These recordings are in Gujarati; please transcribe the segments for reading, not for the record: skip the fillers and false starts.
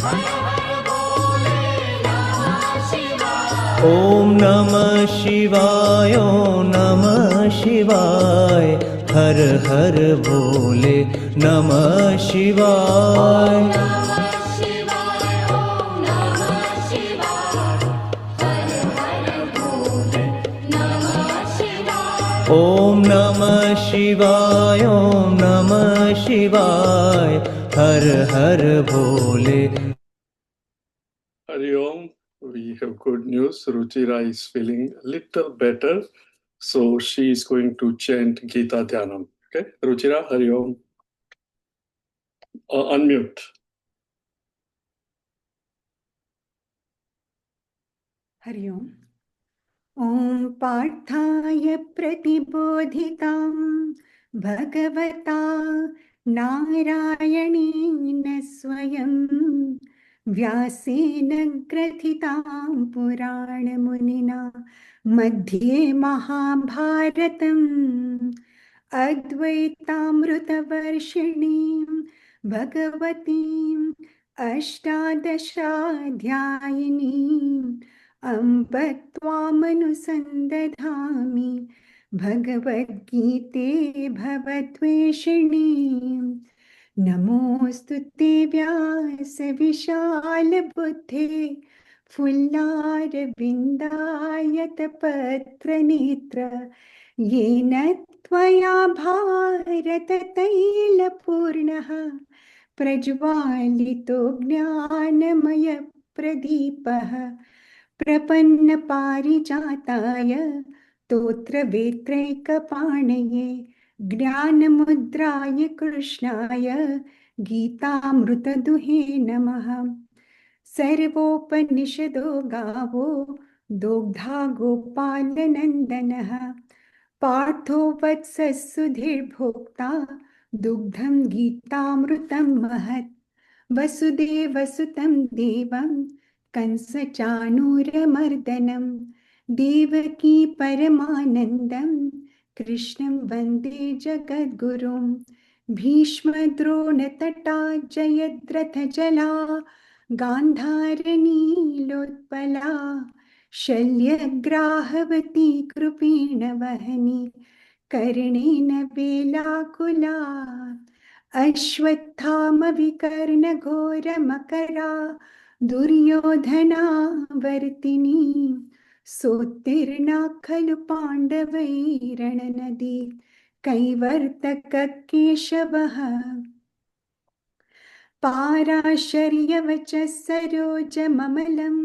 ओम नमः शिवाय, ओम नमः शिवाय, हर हर भोले नमः शिवाय। ओम नमः शिवाय, ओम नमः शिवाय, हर हर भोले। Hari Om. We have good news. Ruchira is feeling a little better, so she is going to chant Gita Dhyanam. Okay, Ruchira, Hari Om. Unmute. Hari ओम्। ॐ पार्थाय प्रतिबोधितां भगवता नारायणेन स्वयं व्यासेन ग्रथितां पुराणमुनिना मध्ये महाभारतम् अद्वैतामृतवर्षिणीं भगवतीम् अष्टादशाध्यायिनीम् अम्ब त्वामनुसन्दधामि भगवद्गीते भवद्वेषिणीम्। नमोऽस्तु ते व्यासविशालबुद्धे फुल्लारविन्दायतपत्रनेत्र येन त्वया भारततैलपूर्णः प्रज्वालितो ज्ञानमयप्रदीपः प्रपन्नपारिजाताय स्तोत्रवेत्रैकपाणये ज्ञानमुद्राय कृष्णाय गीतामृतदुहे नमः। सर्वोपनिषदो गावो दोग्धा गोपालनन्दनः पार्थो वत्सः सुधीर्भोक्ता दुग्धं गीतामृतं महत्। वसुदेवसुतं देवं कंसचाणूरमर्दनं देवकी परमानन्दं कृष्णं वन्दे जगद्गुरुं। भीष्मद्रोणतटा जयद्रथजला गान्धारनीलोत्पला शल्यग्राहवती कृपेण वहनी कर्णेन वेलाकुला अश्वत्थामविकर्णघोरमकरा दुर्योधना वर्तिनी सोत्तीर्णा खलु पाण्डवैरणनदी कैवर्तककेशवः। पाराशर्यवचः सरोजममलं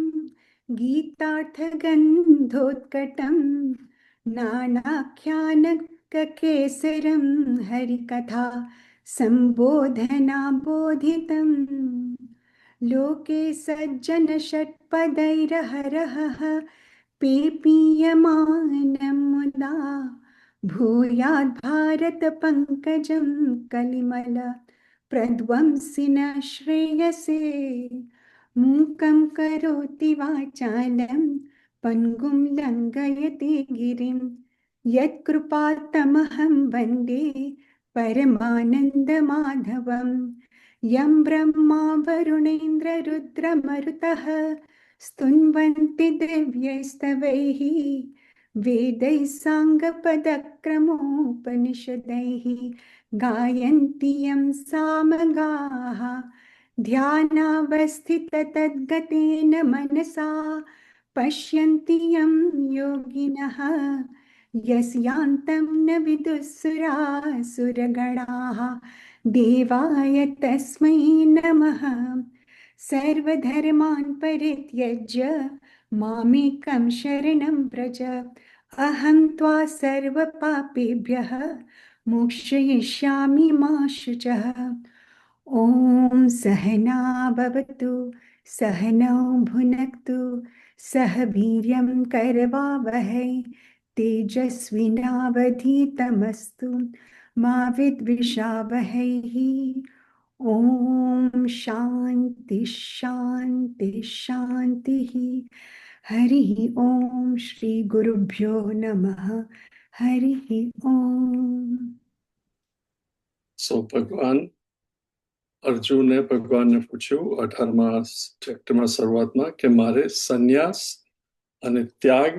गीतार्थगन्धोत्कटं नानाख्यानककेसरं हरिकथा सम्बोधनाबोधितं। लोके सज्जनषट्पदैरहरहः पेपीयमानं मुदा भूयाद्भारतपङ्कजं कलिमल प्रध्वंसिनः श्रेयसे। मूकं करोति वाचालं पङ्गुं लङ्घयति गिरिं यत्कृपात्तमहं वन्दे परमानन्दमाधवं। यं ब्रह्मा वरुणेन्द्ररुद्रमरुतः स्तुन्वन्ति दिव्यैस्तवैः वेदैः साङ्गपदक्रमोपनिषदैः गायन्ति यं सामगाः। ध्यानावस्थिततद्गतेन मनसा पश्यन्ति यं योगिनः यस्यान्तं न विदुःसुरासुरगणाः देवाय तस्मै नमः। सर्वधर्मान् परित्यज्य मामेकं शरणं व्रज अहं त्वा सर्वपापेभ्यः मोक्षयिष्यामि मा शुचः। ॐ सहना भवतु सहनौ भुनक्तु सह वीर्यं करवावहै तेजस्विनावधीतमस्तु मा विद्विषावहैः। ॐ शान्ति शान्ति शान्तिः। हरिः ॐ श्री गुरुभ्यो नमः। हरिः ॐ। So Bhagwan અર્જુને ભગવાનને પૂછ્યું 18મા ચેપ્ટરમાં શરૂઆતમાં કે મારે સંન્યાસ અને ત્યાગ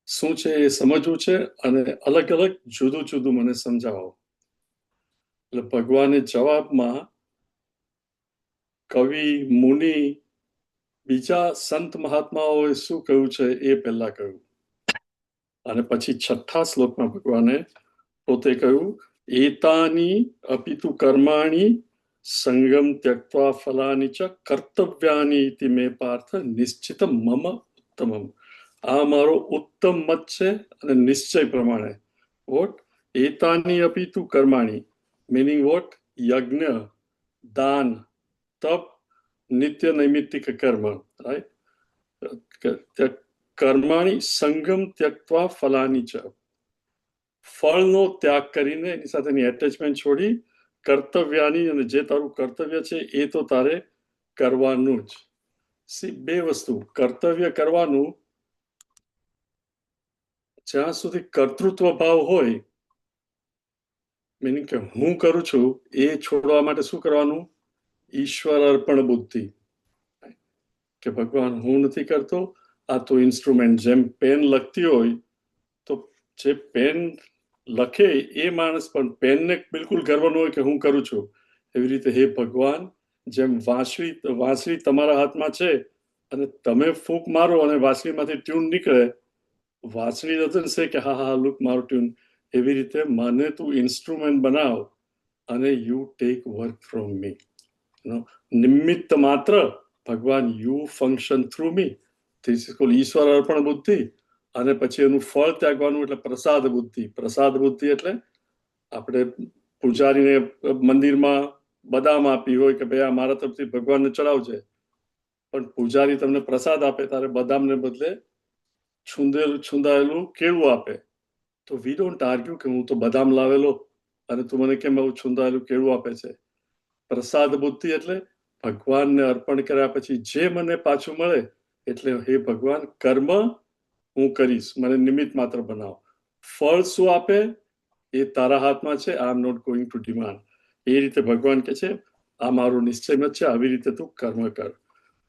શું છે એ સમજવું છે અને અલગ અલગ જુદું જુદું મને સમજાવો. એટલે ભગવાને જવાબમાં કવિ મુનિ બીજા સંત મહાત્માઓએ શું કહ્યું છે એ પહેલા કહ્યું અને પછી 6થા શ્લોકમાં ભગવાને પોતે કહ્યું એતાની અપિતુ કર્માણી સંગમ ત્યક્ત્વા ફલાની ચ કર્તવ્યાની ઇતિ મે પાર્થ નિશ્ચિત મમ ઉત્તમમ. આ મારો ઉત્તમ મત છે અને નિશ્ચય પ્રમાણે. વોટ એતાની અપિતુ કર્માણી meaning what? યજ્ઞ, દાન, તપ, નિત્ય નૈમિત્તિક કર્મ, right? કર્માણી સંગમ ત્યક્ત્વા ફલાની ચ. ફળનો ત્યાગ કરીને એની સાથેની એટેચમેન્ટ છોડી કર્તવ્યાની અને જે તારું કર્તવ્ય છે એ તો તારે કરવાનું જ. બે વસ્તુ, કર્તવ્ય કરવાનું જ્યાં સુધી કર્તૃત્વ ભાવ હોય, મીનિંગ કે હું કરું છું એ છોડવા માટે શું કરવાનું? ઈશ્વર અર્પણ બુદ્ધિ, કે ભગવાન હું નથી કરતો, આ તો ઇન્સ્ટ્રુમેન્ટ. જેમ પેન લખતી હોય તો જે પેન લખે એ માણસ પણ પેનને બિલકુલ ગર્વ ન હોય કે હું કરું છું. એવી રીતે હે ભગવાન, જેમ વાંસળી તમારા હાથમાં છે અને તમે ફૂંક મારો અને વાંસળીમાંથી ટ્યુન નીકળે, વાંસળી doesn't say કે હા લુક મારો ટ્યુન. એવી રીતે મને તું ઇન્સ્ટ્રુમેન્ટ બનાવ અને યુ ટેક વર્ક ફ્રોમ મી. નિમિત્ત માત્ર ભગવાન, you function through me. This is cold ઈશ્વર અર્પણ બુદ્ધિ. અને પછી એનું ફળ ત્યાગવાનું એટલે પ્રસાદ બુદ્ધિ. પ્રસાદ બુદ્ધિ એટલે આપણે પૂજારીને મંદિરમાં બદામ આપી હોય કે ભાઈ આ મારા તરફથી ભગવાનને ચડાવજે, પણ પૂજારી તમને પ્રસાદ આપે ત્યારે બદામને બદલે છુંદાયેલું કેળું આપે, તો વી ડોન્ટ આર્ગ્યુ કે હું તો બદામ લાવેલો અને તું મને કેમ આવું છુંદાયેલું કેળું આપે છે. પ્રસાદ બુદ્ધિ એટલે ભગવાનને અર્પણ કર્યા પછી જે મને પાછું મળે એટલે હે ભગવાન, કર્મ હું કરીશ, મને નિમિત્ત માત્ર બનાવ. ફળ શું આપે એ તારા હાથમાં છે. I am not going to demand. એ રીતે ભગવાન કે છે આ મારું નિશ્ચય મત છે, આવી રીતે તું કર્મ કર.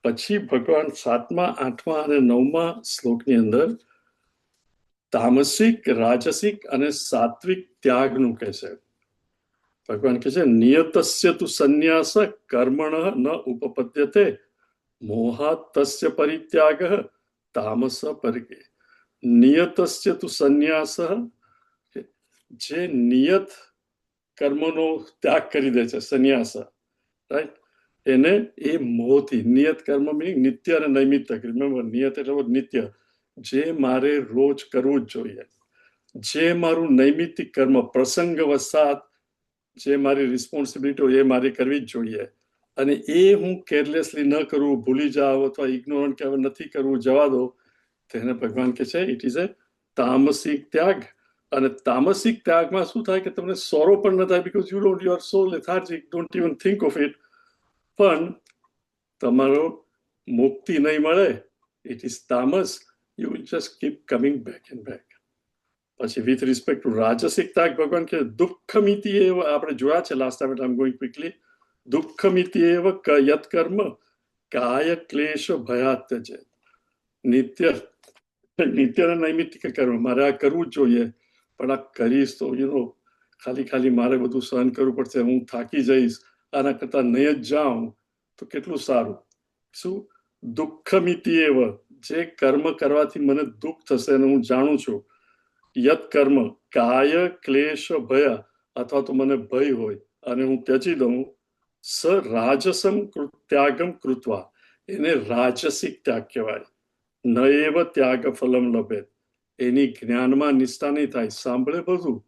પછી ભગવાન 7મા, 8મા અને 9મા શ્લોકની અંદર તામસિક, રાજસિક અને સાત્વિક ત્યાગનું કહે છે. ભગવાન કહે છે નિયતસ્ય તુ સંન્યાસ કર્મણ ન ઉપપદ્યતે મોહાત તસ્ય પરિત્યાગ તામસ પરિગે. નિયતસ્ય તુ સંન્યાસ, જે નિયત કર્મનો ત્યાગ કરી દે છે, સંન્યાસ, રાઈટ, એને એ મોહથી. નિયત કર્મ મીનિંગ નિત્ય અને નૈમિત્તિક. રિમેમ્બર, નિયત એટલે નિત્ય, જે મારે રોજ કરવું જ જોઈએ. જે મારું નૈમિત્તિક કર્મ પ્રસંગ વસાત જે મારી રિસ્પોન્સિબિલિટી હોય એ મારે કરવી જ જોઈએ. અને એ હું કેરલેસલી ન કરું, ભૂલી જાવ અથવા ઇગ્નોરન્ટ કે હવે નથી કરવું, જવા દો, તેને ભગવાન કહે છે ઇટ ઇઝ એ તામસિક ત્યાગ. અને તામસિક ત્યાગમાં શું થાય કે તમને સોરો પણ ન થાય, because you don't, you are so lethargic, don't even think of it. પણ તમારો મુક્તિ નહીં મળે, ઇટ ઇઝ તામસ. You will just keep coming back and back. પછી વિથ રિસ્પેક્ટ ટુ રાજસિક ત્યાગ ભગવાન કે દુઃખમિતિ એવ, આપણે જોયા છે last time, I am going quickly. દુઃખમિતિ એવ યત કર્મ કાય ક્લેશ ભયાત ત્યજેત. નિત્ય અને નૈમિત્તિક કર્મ મારે આ કરવું જ જોઈએ, પણ આ કરીશ તો ખાલી મારે બધું સહન કરવું પડશે, હું થાકી જઈશ, આના કરતા નહીં જ જાઉં તો કેટલું સારું. શું? દુઃખમિતિ એવ, જે કર્મ કરવાથી મને દુઃખ થશે અને હું જાણું છું. યત કર્મ કાય ક્લેશ ભય, અથવા તો મને ભય હોય અને હું ત્યજી દઉં. સ રાજસમ ત્યાગમ કૃત્વા, એને રાજસિક ત્યાગ કહેવાય. ન એવ ત્યાગ ફલમ લભેત, એની જ્ઞાનમાં નિષ્ઠા નહીં થાય. સાંભળે બધું,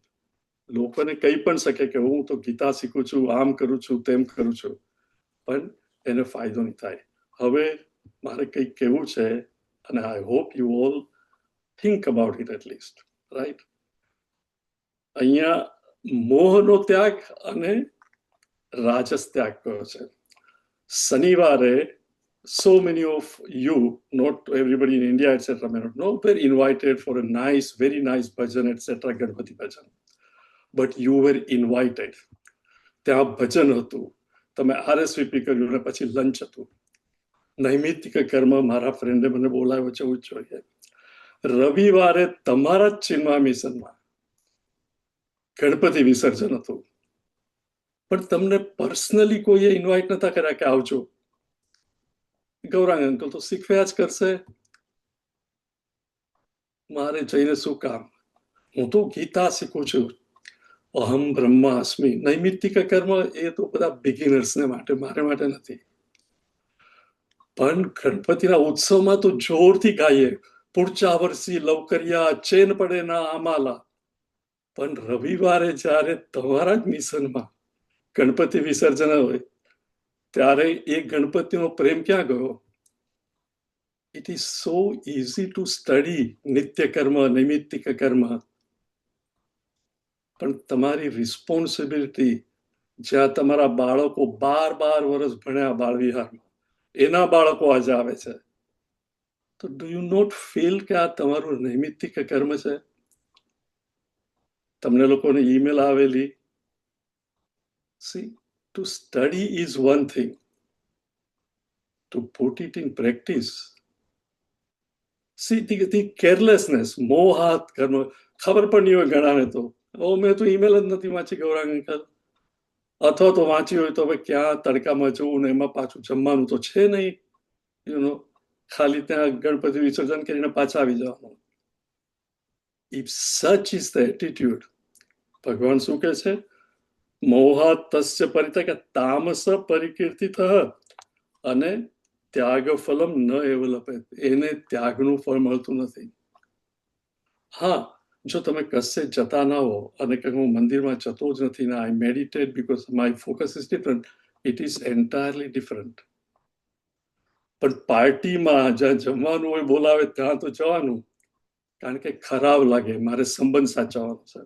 લોકોને કહી પણ શકે કે હું તો ગીતા શીખું છું, આમ કરું છું, તેમ કરું છું, પણ એને ફાયદો નહીં થાય. હવે મારે કંઈક કહેવું છે અને I hope you all think about it at least, right. અહીંયા મોહનો ત્યાગ અને રાજસ ત્યાગ કયો છે. શનિવારે so many of you, not everybody in India, etc., may not know, were invited for a nice, very nice bhajan, etc., Ganpati bhajan. But you were invited. ત્યાં ભજન હતું, તમે RSVP કર્યું ને પછી લંચ હતું. નૈમિત્તિક કર્મ મારા ફ્રેન્ડે મને બોલાવ્યો જવું જ જોઈએ. રવિવારે તમારા જ ચિન્મય મિશનમાં ગણપતિ વિસર્જન હતું, પણ તમને પર્સનલી કોઈએ ઇન્વાઇટ નતા કર્યા કે આવજો. ગૌરાંગ અંકલ તો શીખવ્યા જ કરશે, મારે જઈને શું કામ? હું તો ગીતા શીખું છું. અહમ બ્રહ્માસ્મિ. નૈમિત્તિક કર્મ એ તો બધા બિગિનર્સને માટે, મારે માટે નથી. પણ ગણપતિના ઉત્સવમાં તો જોરથી ગાઈએ, પુઢच्या वर्षी लवकरिया ચેન પડે ના આમાલા. પણ રવિવારે જ્યારે તમારા જ મિશનમાં ગણપતિ વિસર્જન હોય ત્યારે એ ગણપતિનો પ્રેમ ક્યાં ગયો? It is so easy to study નિત્ય કર્મ, નૈમિત્તિક કર્મ, પણ તમારી રિસ્પોન્સિબિલિટી, જ્યાં તમારા બાળકો 12 વર્ષ ભણ્યા બાળ વિહારમાં, એના બાળકો આજે આવે છે, તો ડુ યુ નોટ ફીલ કે આ તમારું નૈમિત્તિક કર્મ છે? તમને લોકોને ઈમેલ આવેલી, see, to study is one thing, to put it in practice, see the carelessness, મોહાત કર્મ. ખબર પણ નહીં હોય ઘણાને તો, મેં તો ઈમેલ જ નથી વાંચી ગૌરાંગ અંકલ, અથવા તો વાંચી હોય તો હવે ક્યાં તડકામાં જવું ને એમાં પાછું જમવાનું તો છે નહીં, ખાલી ત્યાં ગણપતિ વિસર્જન કરીને પાછા આવી જવાનું. ઇફ સચ ઇઝ ધ એટીટ્યુડ, ભગવાન શું કહે છે? મોહાત તસ્ય પરિત્યાગ, તામસ પરિકીર્તિતઃ, અને ત્યાગ ફલમ ન એવ લભેત, એને ત્યાગનું ફળ મળતું નથી. હા, જો તમે કશે જતા ના હો અને કે હું મંદિરમાં જતો જ નથી ને I meditate because my focus is different, it is entirely different. પણ પાર્ટીમાં જ્યાં જમવાનું હોય બોલાવે ત્યાં તો જવાનું, કારણ કે ખરાબ લાગે, મારે સંબંધ સાચવવાનો છે.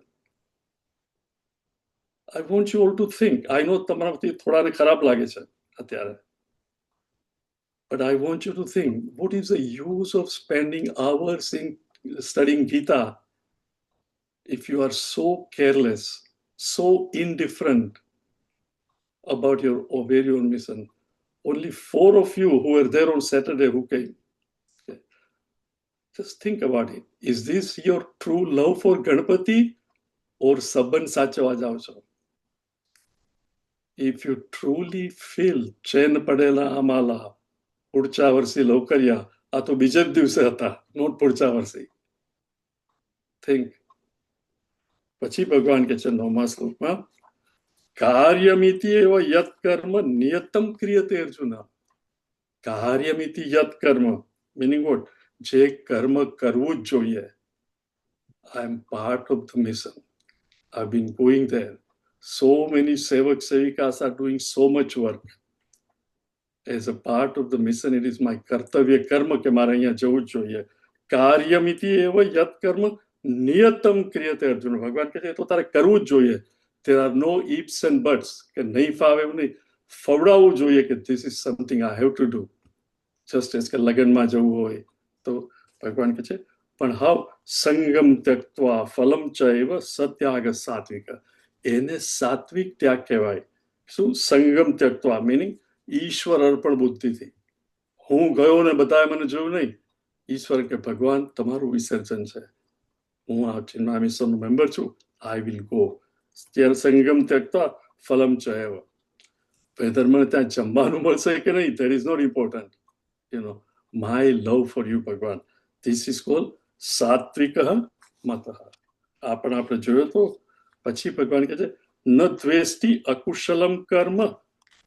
I want you all to think, I know તમારાથી થોડાને ખરાબ લાગે છે અત્યારે, but I want you to think, what is the use of spending hours in studying Gita if you are so careless, so indifferent about your ovarian mission? Only 4 of you who were there on Saturday who came. Okay. Just think about it. Is this your true love for Ganpati or Sabban Sachava jao છો? If you truly feel chain પડેલા આમાલા, પુઢच्या વર્ષે લવકરિયા, આ તો બીજે જ દિવસે હતા, નોટ પુઢच्या વર્ષે. થિંક. પછી ભગવાન કે છે 9મા શ્લોકમાં, કાર્યમિતિ એવ યત કર્મ નિયતમ ક્રિયતે અર્જુન. કાર્યમિતિ યત કર્મ મીનિંગ વોટ? જે કર્મ કરવું જ જોઈએ. I am part of the mission, I been going there. So many sevak sevikas are doing so much work. As a part of the mission, it is my kartavya karma કે મારે અહીંયા જવું જ જોઈએ. કાર્યમિતિ એવ યત કર્મ નિયતમ ક્રિયતે અર્જુન. ભગવાન કહે છે તો તારે કરવું જ જોઈએ. There are no ifs and buts, કે નહીં ફાવે એવું નહીં, ફવડાવવું જોઈએ કે this is something I have to do. Just as કે લગ્નમાં જવું હોય તો ભગવાન કહે છે પણ હાવ સંગમ ત્યક્ત્વા ફલમ ચ એવ સત્યાગ સાત્વિક. એને સાત્વિક ત્યાગ કહેવાય. શું? સંગમ ત્યક્ત્વા મીનિંગ ઈશ્વર અર્પણ બુદ્ધિથી. હું ગયો ને બધાએ મને જોયું નહીં. ઈશ્વર કે ભગવાન તમારું વિસર્જન છે, હું આ ચિન્મય મિશનનો મેમ્બર છું, આઈ વિલ ગો. ત્યારે સંગમ ત્યક્ત્વા ફલમ ચ એવ. વેધર મને ત્યાં જમવાનું મળશે કે નહીં, that is not important. My love for you Bhagwan, this is called સાત્વિક મત. આ પણ આપણે જોયો તો. પછી ભગવાન કહે છે ન દ્વેષ્ટિ અકુશલમ કર્મ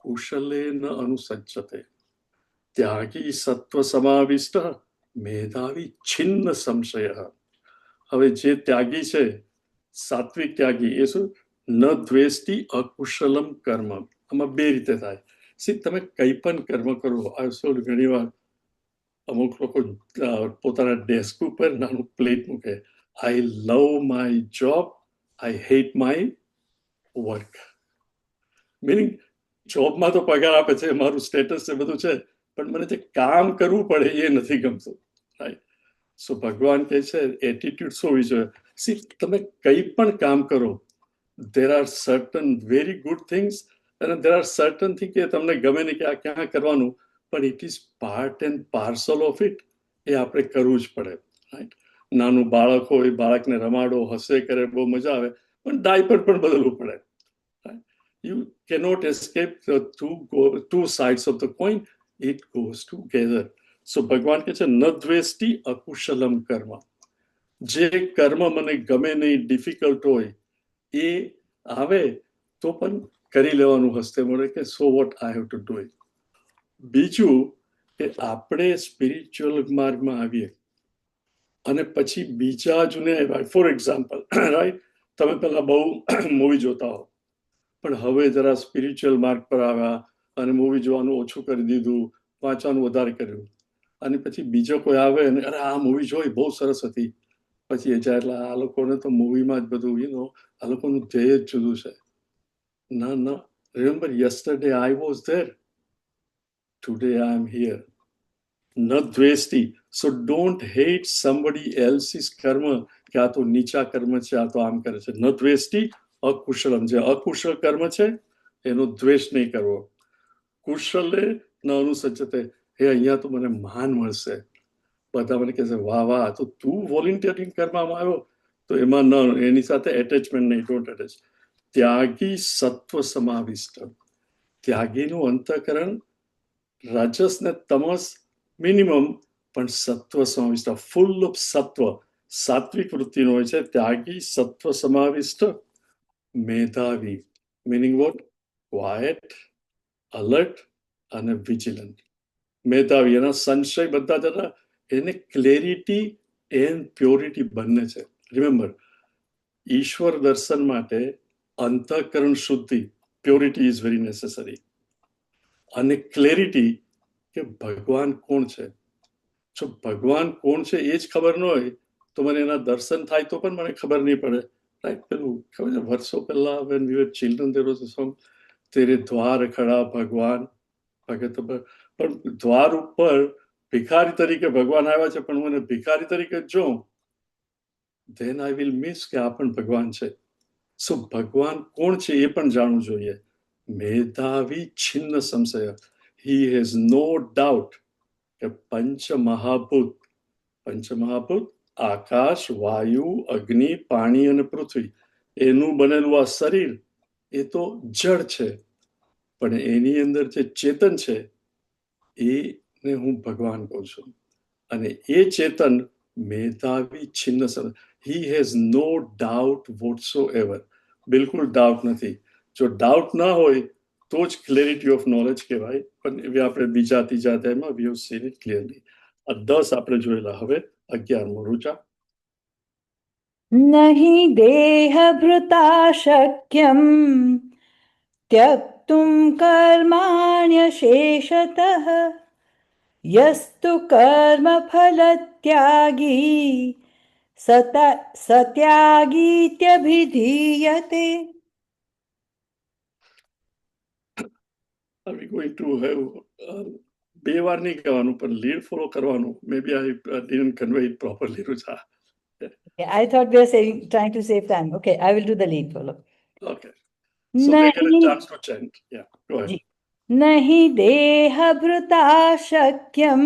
કુશલે ન અનુસજ્જતે. ત્યાગી સત્વ સમાવિષ્ટ મેધાવી છિન્ન સંશય. હવે જે ત્યાગી છે, સાત્વિક ત્યાગી, એ શું? ન દ્વેષ્ટિ અકુશલમ કર્મ. આમાં 2 રીતે થાય. તમે કંઈ પણ કર્મ કરો, આ શું ઘણી વાર અમુક લોકો પોતાના ડેસ્ક ઉપર નાનું પ્લેટ મૂકે, I love my job, I hate my work. Meaning, જોબમાં તો પગાર આપે છે, મારું સ્ટેટસ છે, બધું છે, પણ મને જે કામ કરવું પડે એ નથી ગમતું. રાઈટ? સો ભગવાન કહે છે એટીટ્યુડ શું હોવી જોઈએ? સી, તમે કંઈ પણ કામ કરો, there are certain very good things અને there are certain thing કે તમને ગમે નહીં કે આ ક્યાં કરવાનું, પણ it is part and parcel of it. એ આપણે કરવું જ પડે, રાઈટ? નાનું બાળક હોય, બાળકને રમાડો, હસે કરે, બહુ મજા આવે, પણ ડાયપર પણ બદલવું પડે. You cannot escape the two sides of the coin. It goes together. So ભગવાન કહે છે ન દ્વેષ્ટિ અકુશલમ કર્મ. જે કર્મ મને ગમે નહીં, ડિફિકલ્ટ હોય, એ આવે તો પણ કરી લેવાનું હસ્તે મળે કે so what I have to do it. બીજું કે આપણે સ્પિરિચ્યુઅલ માર્ગમાં આવીએ અને પછી બીજા જુને આવ્યા, ફોર એક્ઝામ્પલ, રાઈટ, તમે પહેલા બહુ મૂવી જોતા હો, પણ હવે જરા સ્પિરિચ્યુઅલ માર્ગ પર આવ્યા અને મૂવી જોવાનું ઓછું કરી દીધું, વાંચવાનું વધારે કર્યું, અને પછી બીજો કોઈ આવે અને અરે આ મૂવી જોઈ બહુ સરસ હતી, પછી એ જાય એટલે આ લોકોને તો મૂવીમાં જ બધું આ લોકોનું ધ્યેય જ જુદું છે. ના ના, remember yesterday I was there, today I am here. ન દ્વેષ્ટિ. સો ડોન્ટ હેટ સમબડી એલ્સીસ કર્મ કે આ તો નીચા કર્મ છે, આ તો આમ કરે છે. ન દ્વેષ્ટિ અકુશલમ. જે અકુશળ કર્મ છે એનો દ્વેષ નહીં કરવો. કુશલે ન અનુસજ્જતે. હે અહીંયા તો મને માન મળશે, બધા મને કહેશે વાહ વાહ, તો તું વોલેન્ટિયરિંગ કરવામાં આવ્યો, તો એમાં ન, એની સાથે એટેચમેન્ટ નહીં, ડોન્ટ એટેચ. ત્યાગી સત્વ સમાવિષ્ટ. ત્યાગીનું અંતઃકરણ રાજસ ને તમસ મિનિમમ, પણ સત્વ સમાવિષ્ટ, ફૂલ ઓફ સત્વ, સાત્વિક વૃત્તિનો હોય છે. ત્યાગી સત્વ સમાવિષ્ટ, મેધાવી, મિનિંગ વોટ? ક્વાયટ, અલર્ટ અને વિજિલન્ટ. મેધાવી, એના સંશય બધા જતા, એને ક્લેરિટી એન્ડ પ્યોરિટી બંને છે. રિમેમ્બર, ઈશ્વર દર્શન માટે અંતઃકરણ શુદ્ધિ, પ્યોરિટી ઇઝ વેરી નેસેસરી, અને ક્લેરિટી કે ભગવાન કોણ છે. જો ભગવાન કોણ છે એ જ ખબર ન હોય તો મને એના દર્શન થાય તો પણ મને ખબર નહીં પડે, રાઈટ? પેલું ખબર છે, વર્ષો પહેલા when we were children there was a song, તેરે દ્વાર ખડા ભગવાન ભગત. પણ દ્વાર ઉપર ભિખારી તરીકે ભગવાન આવ્યા છે, પણ મને ભિખારી તરીકે જોઉં, then I will miss કે આ પણ ભગવાન છે. સો ભગવાન કોણ છે એ પણ જાણવું જોઈએ. મેધાવી છિન્ન સંશય. He has no doubt કે પંચમહાભૂત, આકાશ, વાયુ, અગ્નિ, પાણી અને પૃથ્વી, એનું બનેલું આ શરીર એ તો જળ છે, પણ એની અંદર જે ચેતન છે એને હું ભગવાન કહું છું. અને એ ચેતન મેધાવી છિન્ન. He has no doubt whatsoever. બિલકુલ ડાઉટ નથી. જો ડાઉટ ના હોય તો જ ક્લેરિટી ઓફ નોલેજ કહેવાય. પણ એવી આપણે બીજા ત્રીજા અધ્યાયમાં we have seen it clearly. આ 10 આપણે જોયેલા. હવે 11મો રુચા. नहि देहभृता शक्यं त्यक्तुं कर्माण्यशेषतः यस्तु कर्मफलत्यागी सत्यागीत्यभिधीयते. Are we going to have બે વાર નહીં કહેવાનું, પણ લીડ ફોલો કરવાનું. Maybe I didn't convey it properly, Rucha. I thought we were trying to save time. Okay, I will do the lead follow. Okay. So they get a नहीं chance to chant. Yeah, go ahead. नहि देहभृता शक्यं,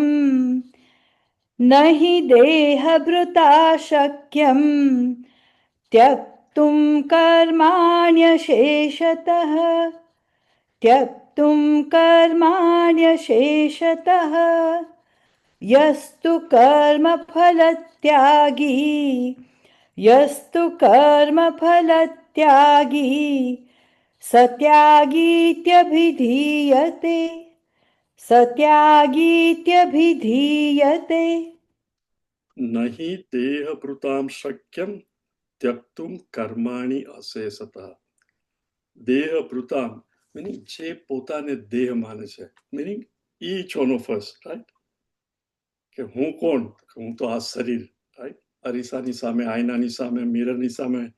नहि देहभृता शक्यं त्यक्तुं कर्माण्यशेषतः, त्यक्तुं कर्माण्यशेषतः यस्तु कर्मफलत्यागी, यस्तु कर्मफलत्यागी सत्यागीत्यभिधीयते, सत्यागीत्यभिधीयते. नहि देहभृतां शक्यं त्यक्तुं कर्माणि अशेषतः. દેહભૃતામ meaning જે પોતાને દેહ માને છે, meaning each one of us, right? કે હું કોણ? હું તો આ શરીર, right? અરીસાની સામે, આયનાની સામે, મિરરની સામે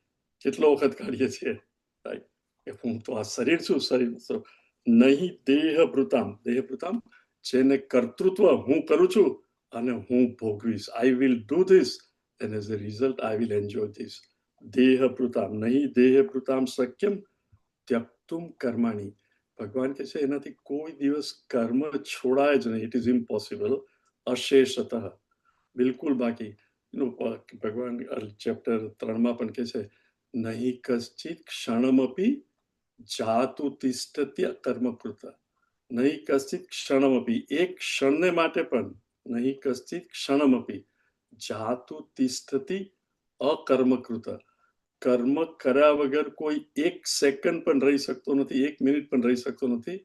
કેટલો વખત કાઢીએ છીએ, right? કે હું તો આ શરીર છું, શરીર. નહીં દેહભૃતામ. દેહભૃતામ જેને કર્તૃત્વ હું કરું છું અને હું ભોગવીશ. I will do this and as a result I will enjoy this. દેહભૃતામ. નહીં દેહભૃતામ શક્યમ त्यक्तुं कर्माणि. ભગવાન કહે છે એનાથી કોઈ દિવસ કર્મ છોડાય જ નહીં. It is impossible. અશેષતઃ, બિલકુલ બાકી. ભગવાન ચેપ્ટર 3 પણ કહે છે નહીં કશ્ચિત ક્ષણમપી જાતુ તિષ્ઠત્ય કર્મકૃત. નહીં કશ્ચિત ક્ષણમપી, એક ક્ષણને માટે પણ નહીં કશ્ચિત ક્ષણમપી જાતુ તિષ્ઠતિ અકર્મકૃત. કર્મ કર્યા વગર કોઈ એક સેકન્ડ પણ રહી શકતો નથી, એક મિનિટ પણ રહી શકતો નથી.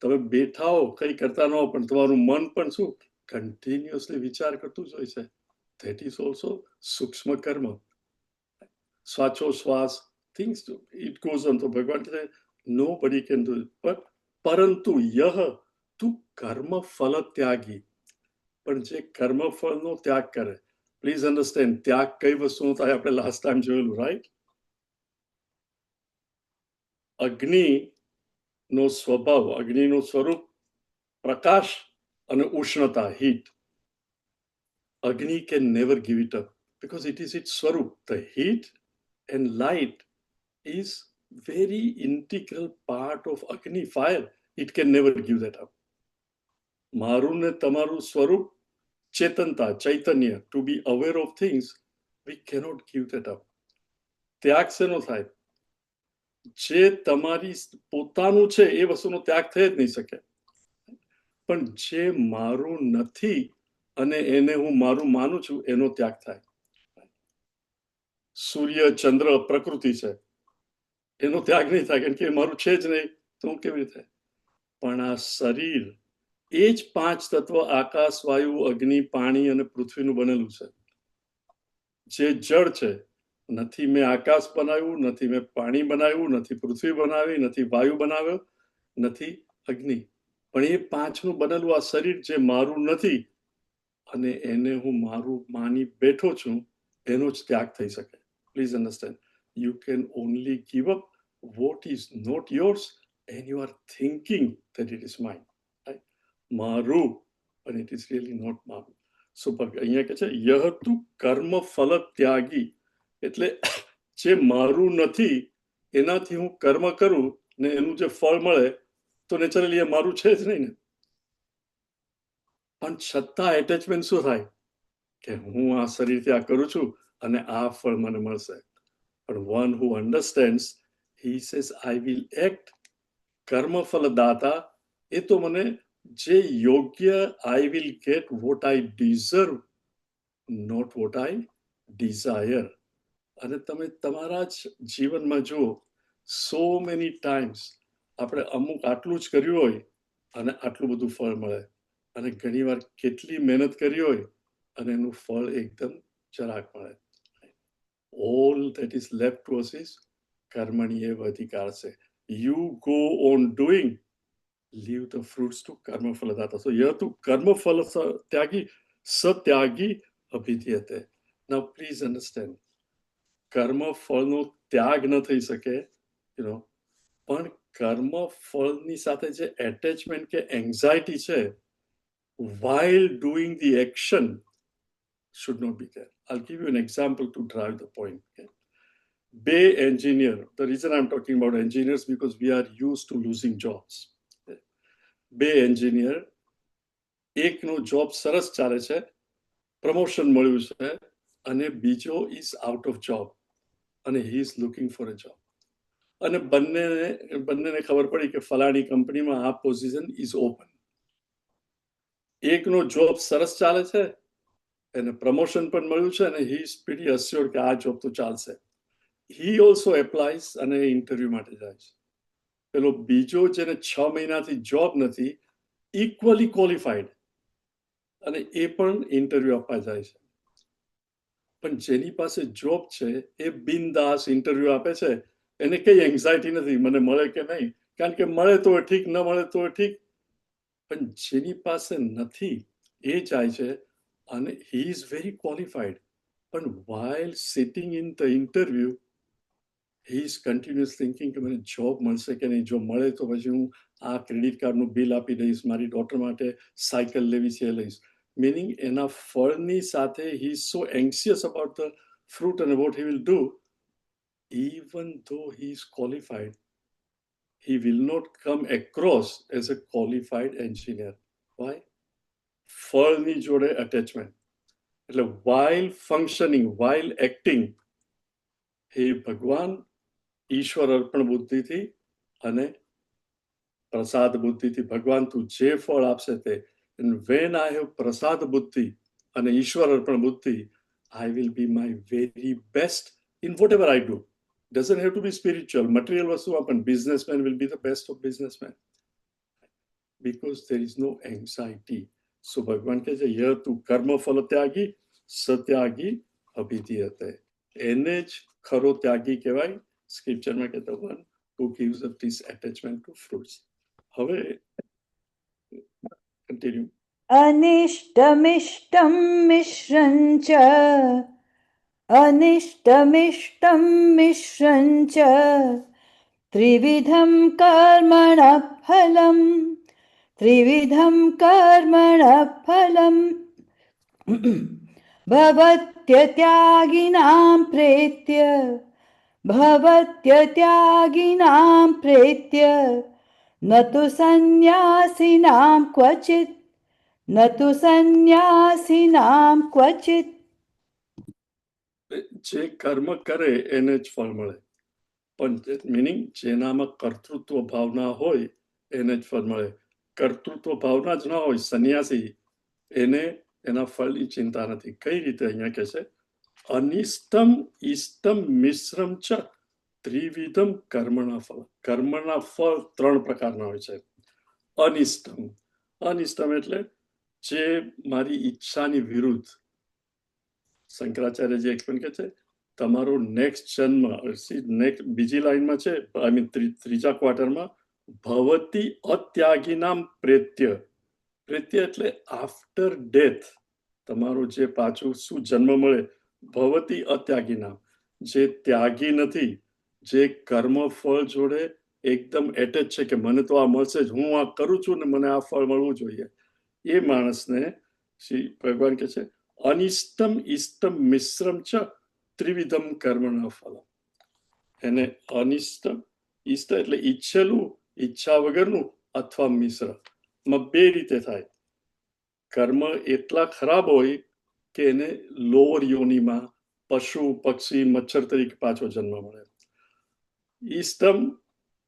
તમે બેઠા હો, કઈ કરતા ન હો, પણ તમારું મન પણ શું કન્ટિન્યુઅસલી વિચાર કરતું જ હોય છે. ધેટ ઇઝ ઓલ્સો સૂક્ષ્મ કર્મ. શ્વાસોશ્વાસ, થિંગ્સ ઇટ ગોઝ ઓન. તો ભગવાન કહે નો બડી કેન ડુ ઇટ, બટ પરંતુ યહ તું કર્મ ફલ ત્યાગી. પણ જે કર્મ ફળનો ત્યાગ કરે, પ્લીઝ અન્ડરસ્ટેન્ડ, ત્યાગ કઈ વસ્તુનો થાય આપણે લાસ્ટ ટાઈમ જોયેલું, રાઈટ? અગ્નિનો સ્વભાવ, અગ્નિનું સ્વરૂપ પ્રકાશ અને ઉષ્ણતા, heat. Agni can never give it up because it is its swarup. The heat and light is very integral part of Agni, fire. It can never give that up. Maru ne tamaru swarup, chetanta, chaitanya, to be aware of things, we cannot give that up. ત્યાગ શેનો થાય? જે તમારી પોતાનું છે એ વસ્તુનો ત્યાગ થઈ જ નહીં શકે. પણ જે મારું નથી અને એને હું મારું માનું છું એનો ત્યાગ થાય. સૂર્ય, ચંદ્ર, પ્રકૃતિ છે, એનો ત્યાગ નહીં થાય, કારણ કે એ મારું છે જ નહીં, તો હું કેવી રીતે? પણ આ શરીર એ જ 5 તત્વ આકાશ, વાયુ, અગ્નિ, પાણી અને પૃથ્વીનું બનેલું છે. જે જળ છે, નથી મેં આકાશ બનાવ્યું, નથી મેં પાણી બનાવ્યું, નથી પૃથ્વી બનાવી, નથી વાયુ બનાવ્યો, નથી અગ્નિ, પણ એ 5નું બનેલું આ શરીર જે મારું નથી અને એને હું મારું માની બેઠો છું, એનો જ ત્યાગ થઈ શકે. Please understand, you can only give up what is not yours and you are thinking that it is mine, right? મારું, પણ ઇટ ઇઝ રિયલી નોટ મારું. સો અહીંયા કહે છે યહ તું કર્મ ફલ ત્યાગી, એટલે જે મારું નથી એનાથી હું કર્મ કરું ને એનું જે ફળ મળે તો નેચરલી એ મારું છે જ નહીં ને. પણ છતાં એટેચમેન્ટ શું થાય કે હું આ શરીરથી આ કરું છું અને આ ફળ મને મળશે. પણ one who understands, he says I will act કર્મફલ દાતા, એ તો મને જે યોગ્ય, I will get what I deserve, not what I desire. અને તમે તમારા જ જીવનમાં જુઓ, સો મેની ટાઈમ્સ આપણે અમુક આટલું જ કર્યું હોય અને આટલું બધું ફળ મળે, અને ઘણીવાર કેટલી મહેનત કરી હોય અને એનું ફળ એકદમ જરાક મળે. All that is left to us is કર્મણીએવ અધિકારસે. You go on doing, leave the fruits to કર્મફલદાતા. સો યહ તું કર્મફલ ત્યાગી સત્યાગી અભિધ્યતે. નાઉ પ્લીઝ અન્ડરસ્ટેન્ડ, કર્મ ફળનો ત્યાગ ન થઈ શકે, પણ કર્મ ફળની સાથે જે એટેચમેન્ટ કે એન્ઝાયટી છે while doing the action should not be there. I'll give you an example to drive the point. Okay? Bay engineer, the reason I'm talking about engineers because we are used to losing jobs. Okay? Bay engineer, એકનો જોબ સરસ ચાલે છે, પ્રમોશન મળ્યું છે, અને બીજો ઇઝ આઉટ ઓફ જોબ અને he is looking for a job. અને બંનેને ખબર પડી કે ફલાણી કંપનીમાં આ પોઝિશન ઇઝ ઓપન. એકનો જોબ સરસ ચાલે છે, એને પ્રમોશન પણ મળ્યું છે અને હી ઇઝ પ્રીટી અસ્યોર્ડ કે આ જોબ તો ચાલશે. હી ઓલ્સો એપ્લાયઝ અને ઇન્ટરવ્યુ માટે જાય છે. પેલો બીજો જેને 6 મહિનાથી જોબ નથી, ઇક્વલી ક્વોલિફાઈડ, અને એ પણ ઇન્ટરવ્યુ આપવા જાય છે. પણ જેની પાસે જોબ છે એ બિનદાસ ઇન્ટરવ્યુ આપે છે, એને કઈ એન્ઝાયટી નથી મને મળે કે નહીં, કારણ કે મળે તો ઠીક, ન મળે તો ઠીક. પણ જેની પાસે નથી એ જાય છે અને હી ઇઝ વેરી ક્વોલિફાઈડ, પણ while sitting in the interview he is continuously thinking કે મને જોબ મળશે કે નહીં, જો મળે તો પછી હું આ ક્રેડિટ કાર્ડનું બિલ આપી દઈશ, મારી ડોટર માટે સાયકલ લેવી છે એ લઈશ. meaning એના ફળની સાથે he is so anxious about the fruit and what he will do, even though he is qualified, he will not come across as a qualified engineer. Why? ફળની જોડે attachment. એટલે while functioning, while acting, he ભગવાન ઈશ્વર અર્પણ બુદ્ધિથી અને પ્રસાદ બુદ્ધિથી ભગવાન તું જે ફળ આપશે તે. And when I have પ્રસાદ બુદ્ધિ અને ઈશ્વર અર્પણ બુદ્ધિ, I will be my very best in whatever I do. Doesn't have to be spiritual. Material વસ્તુમાં પણ businessman will be the best of businessmen. Because there is no anxiety. So ભગવાન કહે છે ય તું કર્મ ફલ ત્યાગી સત્યાગી અભિધીયતે. એને જ ખરો ત્યાગી કહેવાય. સ્ક્રિપ્ચરમાં કહેતો one who gives up this attachment to fruits. હવે continue. અનિષ્ટમિષ્ટમ મિશ્રંચ અનિષ્ટમિષ્ટમ મિશ્રંચ ત્રિવિધમ કર્મણ ફલમ ત્રિવિધમ કર્મણ ફલમ ભવત્યત્યાગિનાં પ્રેત્ય ભવત્યત્યાગિનાં પ્રેત્ય ન તુ સંન્યાસિનાં ક્વચિત ન તુ સંન્યાસિનાં ક્વચિત. જે કર્મ કરે એને જ ફળ મળે, પણ મિનિંગ જેનામાં કર્તૃત્વ ભાવના હોય એને જ ફળ મળે. કર્તૃત્વ ભાવના જ ન હોય સંન્યાસી, એને એના ફળની ચિંતા નથી. કઈ રીતે અહીંયા કહે છે અનિષ્ટમ ઇષ્ટમ મિશ્રમ ચ ત્રિવિધમ કર્મના ફળ. કર્મના ફળ 3 પ્રકારના હોય છે. અનિષ્ટમ, અનિષ્ટમ એટલે જે મારી ઈચ્છાની વિરુદ્ધ. શંકરાચાર્ય જે એક્સપ્લેન કહે છે તમારો નેક્સ્ટ જન્મ, બીજી લાઈનમાં છે આઈ મીન ત્રીજા ક્વાર્ટરમાં, ભવતી અત્યાગીનામ પ્રેત્ય. પ્રેત્ય એટલે આફ્ટર ડેથ તમારો જે પાછું શું જન્મ મળે. ભવતી અત્યાગીનામ, જે ત્યાગી નથી, જે કર્મ ફળ જોડે એકદમ એટેચ છે કે મને તો આ મળશે જ, હું આ કરું છું ને મને આ ફળ મળવું જોઈએ, એ માણસને શ્રી ભગવાન કહે છે અનિષ્ટમ ઇષ્ટમ મિશ્રમ ચ ત્રિવિધમ કર્મના ફલ. એને અનિષ્ટમ, ઇષ્ટ એટલે ઈચ્છેલું, ઈચ્છા વગરનું, અથવા મિશ્ર. માં 2 રીતે થાય. કર્મ એટલા ખરાબ હોય કે એને લોઅર યોનિમાં પશુ પક્ષી મચ્છર તરીકે પાછો જન્મ મળે. ઇષ્ટમ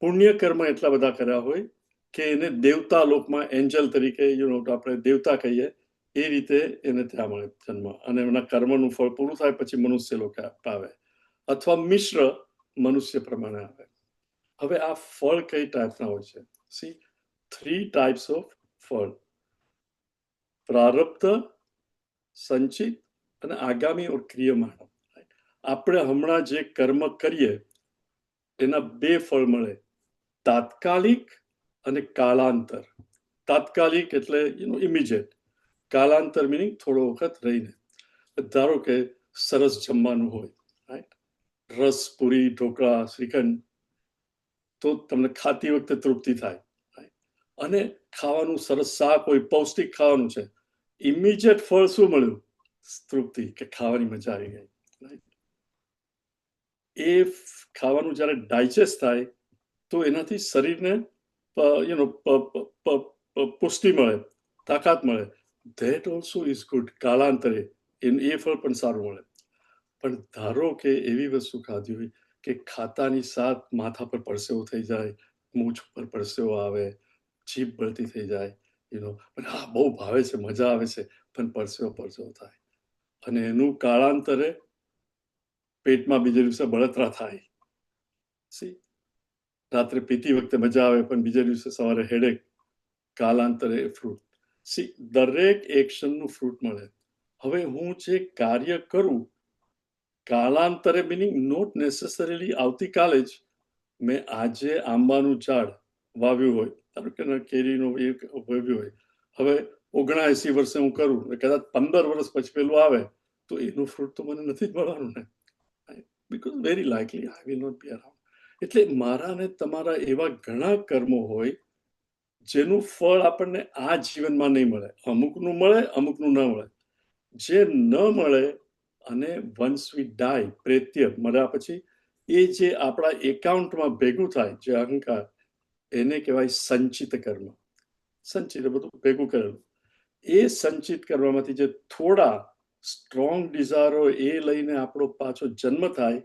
પુણ્ય કર્મ એટલા બધા કર્યા હોય કે એને દેવતા લોકમાં એન્જલ તરીકે આપણે દેવતા કહીએ એ રીતે એને ત્યાં મળે જન્મ, અને એના કર્મનું ફળ પૂરું થાય પછી મનુષ્ય લોક આવે, અથવા મિશ્ર મનુષ્ય પ્રમાણે આવે. હવે આ ફળ કઈ ટાઈપના હોય છે? સી 3 ટાઈપ્સ ઓફ ફળ: પ્રારબ્ધ, સંચિત અને આગામી ઓર ક્રિયમાણ. આપણે હમણાં જે કર્મ કરીએ એના 2 ફળ મળે, તાત્કાલિક અને કાલાંતર. તાત્કાલિક એટલે ઇમિડિયેટ, કાલાંતર મિનિંગ થોડો વખત રહીને. ધારો કે સરસ જમવાનું હોય, રાઈટ, રસ, પૂરી, ઢોકળા, શ્રીખંડ, તો તમને ખાતી વખતે તૃપ્તિ થાય, અને ખાવાનું સરસ શાક હોય, પૌષ્ટિક ખાવાનું છે, ઇમિડિયેટ ફળ શું મળ્યું? તૃપ્તિ, કે ખાવાની મજા આવી ગઈ. એ ખાવાનું જ્યારે ડાયજેસ્ટ થાય તો એનાથી શરીરને પુષ્ટિ મળે, તાકાત મળે. That also is good. કાલાંતરે એ ફળ પણ સારું મળે. પણ ધારો કે એવી વસ્તુ ખાધી હોય કે ખાતાની સાથ માથા પર પરસેવો થઈ જાય, મૂછ પર પરસેવો આવે, જીભ બળતી થઈ જાય, પણ હા બહુ ભાવે છે, મજા આવે છે, પણ પરસેવો થાય, અને એનું કાળાંતરે પેટમાં બીજે દિવસે બળતરા થાય. સી, રાત્રે પીતી વખતે મજા આવે પણ બીજે દિવસે સવારે હેડેક. કાલાંતરે ફ્રૂટ. સી, દરેક એક્શનનું ફ્રૂટ મળે. હવે હું જે કાર્ય કરું કાલાંતરે, મિનિંગ નોટ નેસેસરીલી આવતીકાલે જ મેં આજે આંબાનું ઝાડ વાવ્યું હોય, ધારો કે કેરીનું વાવ્યું હોય, હવે 79 વર્ષે હું કરું, કદાચ 15 વર્ષ પછી પેલું આવે તો એનું ફ્રૂટ તો મને નથી જ મળવાનું ને, because very likely I will not be around. એટલે મારા ને તમારા એવા ઘણા કર્મો હોય જેનું ફળ આપણને આ જીવનમાં નહીં મળે. અમુકનું મળે, અમુકનું ન મળે. જે ન મળે અને વન્સ વી ડાય, પ્રેત્ય, મર્યા પછી એ જે આપણા એકાઉન્ટમાં ભેગું થાય, જે અહંકાર, એને કહેવાય સંચિત કર્મ. સંચિત બધું ભેગું કરેલું. એ સંચિત કરવામાંથી જે થોડા સ્ટ્રોંગ ડિઝાયરો એ લઈને આપણો પાછો જન્મ થાય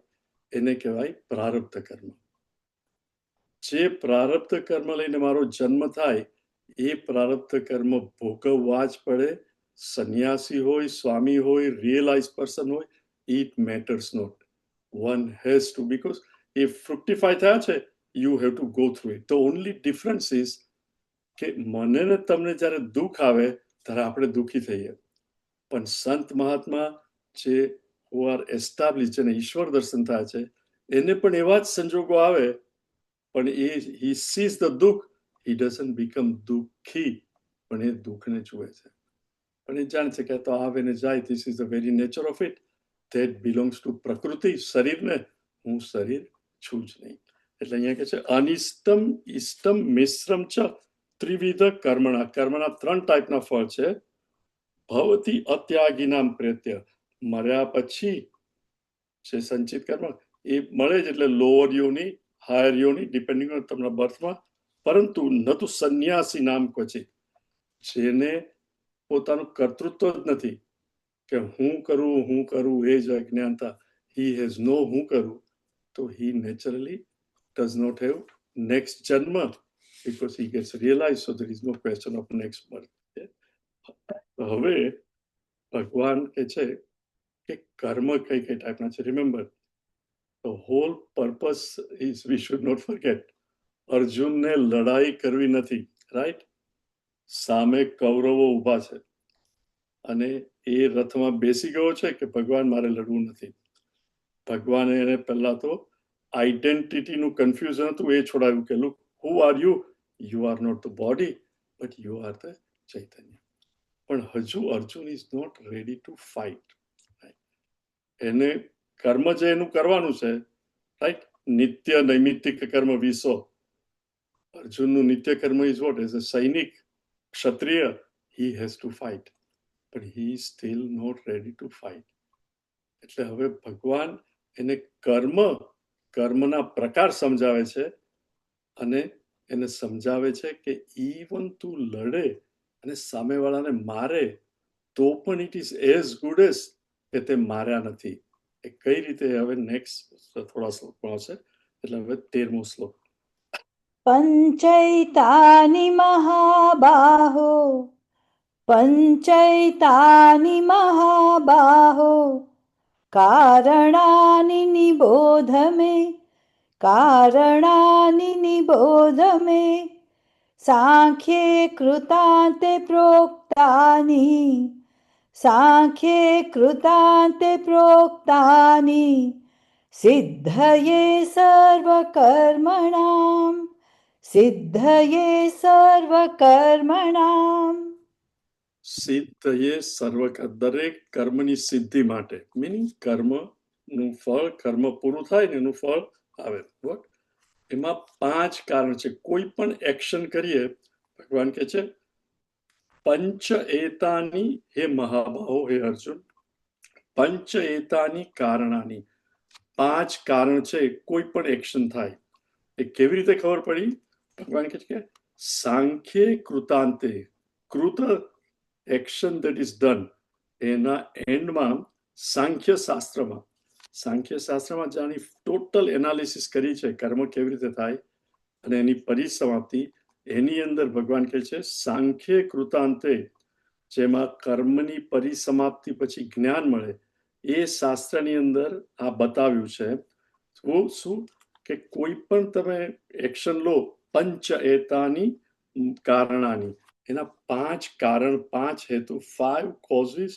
એને કહેવાય પ્રારબ્ધ કર્મ. જે પ્રારબ્ધ કર્મ લઈને મારો જન્મ થાય એ પ્રારબ્ધ કર્મ ભોગવવા જ પડે. સંન્યાસી હોય, સ્વામી હોય, રિયલાઇઝ પર્સન હોય, it matters not. One has to, because એ ફ્રુક્ટિફાય થયા છે, you have to go through it. The only difference is કે મને ને તમને જ્યારે દુઃખ આવે ત્યારે આપણે દુઃખી થઈએ, પણ સંત મહાત્મા જે હુ આર એસ્ટાબ્લિશ, જેને ઈશ્વર દર્શન થાય છે, એને પણ એવા જ સંજોગો આવે, પણ એ હી સીઝ ધ દુઃખ, હી ડઝન્ટ બીકમ દુઃખી, પણ એ દુઃખને જુએ છે. પણ એ જાણે છે કે તો આવે ને જાય, this is the very nature of it, that belongs to પ્રકૃતિ. શરીરને હું શરીર છું જ નહીં. એટલે અહીંયા કે છે અનિષ્ટમ ઇષ્ટમ મિશ્રમ ચ ત્રિવિધ કર્મણા. કર્મના 3 ટાઈપના ફળ છે. ભવતી અત્યાગીનામ પ્રેત્ય, મર્યા પછી જે સંચિત કર્મ એ મળે જ, એટલે લોઅર યોની, હાયર યોની, ડિપેન્ડિંગ ઓન તમારા બર્થમાં. પરંતુ ન તો સંન્યાસી નામ ક્વચિત, જેને પોતાનું કર્તૃત્વ જ નથી, કે હું કરું એ જ અજ્ઞાનતા, હી હેઝ નો હું કરું, તો હી naturally does not have next janma, because he gets realized, so there is no question of next birth. હવે ભગવાન કે છે કે કર્મ કઈ કઈ ટાઈપના છે. Remember, the whole purpose is, we should not forget, અર્જુનને લડાઈ કરવી નથી, રાઈટ? સામે કૌરવો ઊભા છે અને એ રથમાં બેસી ગયો છે કે ભગવાન મારે લડવું નથી. ભગવાને એને પહેલા તો આઈડેન્ટિટીનું કન્ફ્યુઝન હતું એ છોડાવ્યું કે look, who are you? You are not the body, but you are the ચૈતન્ય. પણ હજુ Arjun is not ready to fight. એને કર્મ જે એનું કરવાનું છે, રાઈટ? નિત્ય નૈમિત્તિક કર્મ 20. અર્જુનનું નિત્ય કર્મ ઇઝ વોટ? એઝ અ સૈનિક, ક્ષત્રિય, હી હેઝ ટુ ફાઇટ, પણ he is still not ready to fight. એટલે હવે ભગવાન એને કર્મના પ્રકાર સમજાવે છે, અને એને સમજાવે છે કે ઇવન તું લડે અને સામેવાળાને મારે તો પણ it is as good as કે તે માર્યા નથી. એ કઈ રીતે, હવે નેક્સ્ટ થોડા શ્લોક આવશે, એટલે હવે 13મો શ્લોક. પંચૈતાનિ મહાબાહો, પંચૈતાનિ મહાબાહો, કારણાનિ નિબોધ મે, કારણાનિ નિબોધ મે, સાંખ્યે કૃતાંતે પ્રોક્તાનિ, સાંખ્યે કૃતાંતે પ્રોક્તાનિ, સિદ્ધયે સર્વકર્મણામ, સિદ્ધયે સર્વકર્મણામ. સિદ્ધયે સર્વ, દરેક કર્મની સિદ્ધિ માટે, મીનિંગ કર્મનું ફળ, કર્મ પૂરું થાય ને એનું ફળ આવે. વોટ? એમાં 5 કારણ છે. કોઈ પણ એક્શન કરીએ, ભગવાન કે છે પંચ એતાની, હે મહાબાહો, હે અર્જુન, પંચ એતાની કારણાની, 5 કારણ છે કોઈ પણ એક્શન થાય. એ કેવી રીતે ખબર પડી? ભગવાન કહે છે કે સાંખ્યે કૃતાંતે, કૃત એક્શન દેટ ઇઝ ડન, એના એન્ડમાં સાંખ્ય શાસ્ત્રમાં જાણી ટોટલ એનાલિસિસ કરી છે કર્મ કેવી રીતે થાય અને એની પરિસમાપ્તિ. એની અંદર ભગવાન કહે છે સાંખ્ય કૃતાંતે, જેમાં કર્મની પરિસમાપ્તિ પછી જ્ઞાન મળે, એ શાસ્ત્રની અંદર આ બતાવ્યું છે. શું કે કોઈ પણ તમે એક્શન લો, પંચ એતાની કારણાની, એના 5 કારણ, 5 હેતુ, 5 causes,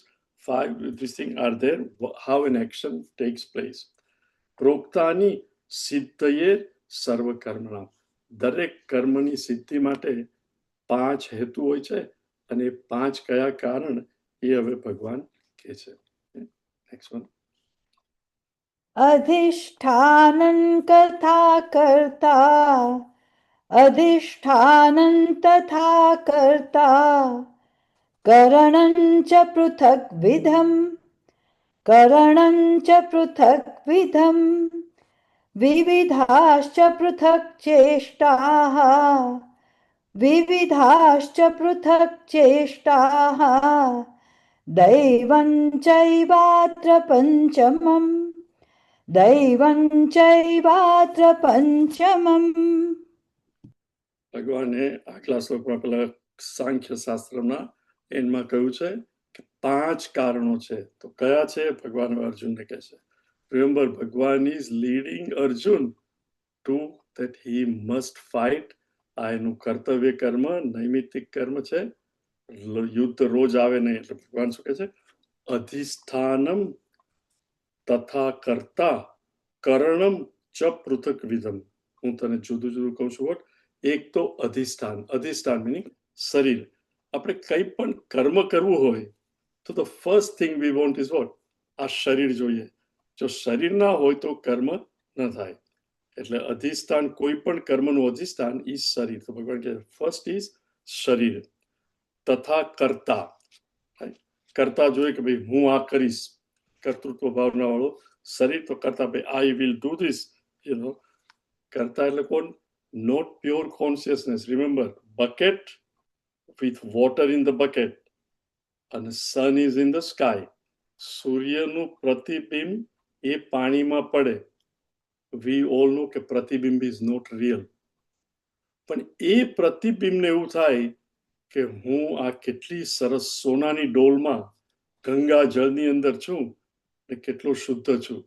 5 this thing are there, how an action takes place. પ્રોક્તાની સિદ્ધયે સર્વ કર્મણા, દરેક કર્મની સિદ્ધિ માટે 5 હેતુ હોય છે, અને 5 કયા કારણ એ હવે ભગવાન કહે છે. Next one. અધિષ્ઠાનં કર્તા કર્તા, અધિષ્ઠાનં તથા કર્તા, કरणं ચ પૃથગ્વિધં, કरणं ચ પૃથગ્વિધં, विविधाश्च पृथक् चेष्टाः विविधाश्च पृथक् चेष्टाः दैवं चैवात्र पञ्चमम् दैवं चैवात्र पञ्चमम्. ભગવાને આગલા શ્લોકમાં પેલા સાંખ્ય શાસ્ત્રના એન્ડમાં કહ્યું છે કે 5 કારણો છે. તો કયા છે? ભગવાન અર્જુનને કહે છે. Remember, Bhagwan is leading Arjun to that he must fight. આ એનું કર્તવ્ય કર્મ, નૈમિત્તિક કર્મ છે. યુદ્ધ રોજ આવે નહીં. એટલે ભગવાન શું કહે છે? અધિષ્ઠાનમ તથા કર્તા કરણમ ચ પૃથક વિધમ. હું તને જુદું જુદું કહું છું. વોટ? એક તો અધિષ્ઠાન. અધિષ્ઠાન મિનિંગ શરીર. આપણે કંઈ પણ કર્મ કરવું હોય તો the first thing we want is what? આ શરીર જોઈએ. જો શરીર ના હોય તો કર્મ ન થાય. એટલે અધિષ્ઠાન, કોઈ પણ કર્મનું અધિષ્ઠાન ઇઝ શરીર. તો ભગવાન કહે ફર્સ્ટ ઇઝ શરીર. તથા કર્તા. કર્તા જોઈએ કે ભાઈ હું આ કરીશ, કર્તૃત્વ ભાવના વાળો શરીર. તો કર્તા ભાઈ I will do this, you know. કર્તા એટલે કોણ? Not pure consciousness. Remember, bucket with water in the bucket and sun is in the sky. સૂર્યનું પ્રતિબિંબ એ પાણીમાં પડે. We all know કે પ્રતિબિંબ is not real. પણ એ પ્રતિબિંબને એવું થાય કે હું આ કેટલી સરસ સોનાની ડોલમાં ગંગા જળની અંદર છું ને કેટલો શુદ્ધ છું.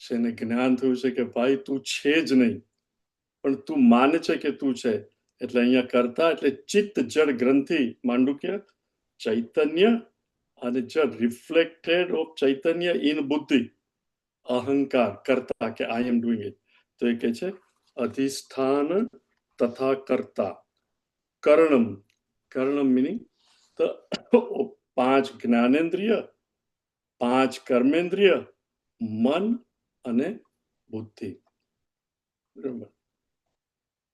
જેને જ્ઞાન થયું છે કે ભાઈ તું છે જ નહીં, પણ તું માને છે કે તું છે. એટલે અહીંયા કરતા એટલે ચિત્ત જળ ગ્રંથિ માંડુક્ય ચૈતન્ય અને જળ રિફ્લેક્ટેડ ઓફ ચૈતન્ય ઇન બુદ્ધિ અહંકાર કરતા કે આઈ એમ ડુઈંગ ઇટ. તો એ કે છે અધિષ્ઠાન તથા કરતા. કર્ણમ. કર્ણમ મિનિંગ તો 5 જ્ઞાનેન્દ્રિય, 5 કર્મેન્દ્રિય, મન અને બુદ્ધિ. બરાબર.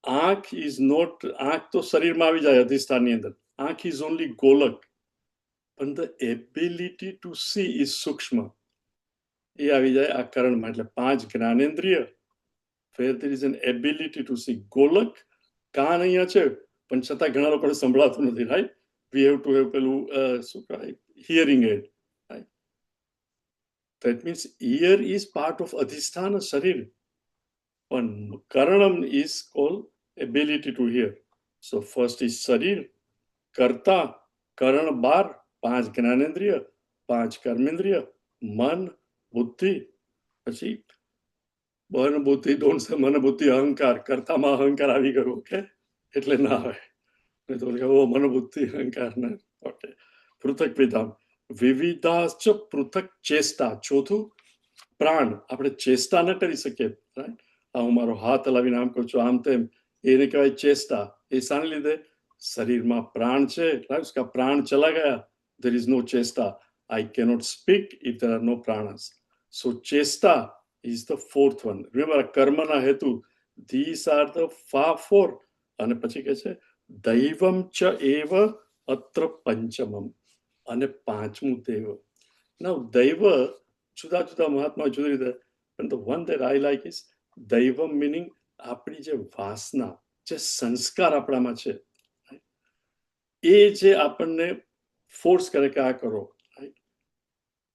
આંખ ઇઝ નોટ, આંખ તો શરીરમાં આવી જાય અધિષ્ઠાનની અંદર. આંખ ઇઝ ઓનલી ગોલક, પણ the ability to she is સૂક્ષ્મ. એ આવી જાય આ કરણમાં. એટલે 5 જ્ઞાનેન્દ્રિય, where there is an ability to see. ગોલક કાન અહીંયા છે પણ છતાં ઘણા લોકોને સંભળાતું નથી. Right? We have to have પેલું શું કહેવાય, hearing aid. Right? That means ear is part of અધિષ્ઠાન શરીર. પણ Karnam is called ability to hear. So first is શરીર, કર્તા, કરણ 12, 5 જ્ઞાનેન્દ્રિય, 5 કર્મેન્દ્રિય, મન, બુદ્ધિ. પછી મન બુદ્ધિ, ડોન્ટ સે મન બુદ્ધિ અહંકાર. કર્તામાં અહંકાર આવી ગયો. ઓકે, એટલે ના આવે. તો મન બુદ્ધિ અહંકાર ના. ઓકે. પૃથક વિધામ વિવિધાશ્ચ પૃથક ચેષ્ટા. ચોથું પ્રાણ. આપણે ચેષ્ટા ન કરી શકીએ. રાઈટ? હું મારો હાથ હલાવીને આમ કહું છું, આમ તેમ, એને કહેવાય ચેષ્ટા. એ શાને લીધે? શરીરમાં પ્રાણ છે. પ્રાણ ચલા ગયા, there is no ચેષ્ટા. I cannot speak if there are no pranas. So ચેષ્ટા is the fourth one. Remember, કર્મના હેતુ, these are the 4. અને પછી કહે છે દૈવમ ચ એવ અત્ર પંચમમ. અને 5મું દૈવ. Now દૈવ જુદા જુદા મહાત્મા જુદી રીતે, but the one that I like is દૈવમ meaning આપણી જે વાસના, જે સંસ્કાર આપણામાં છે, એ જે આપણને ફોર્સ કરે કે આ કરો.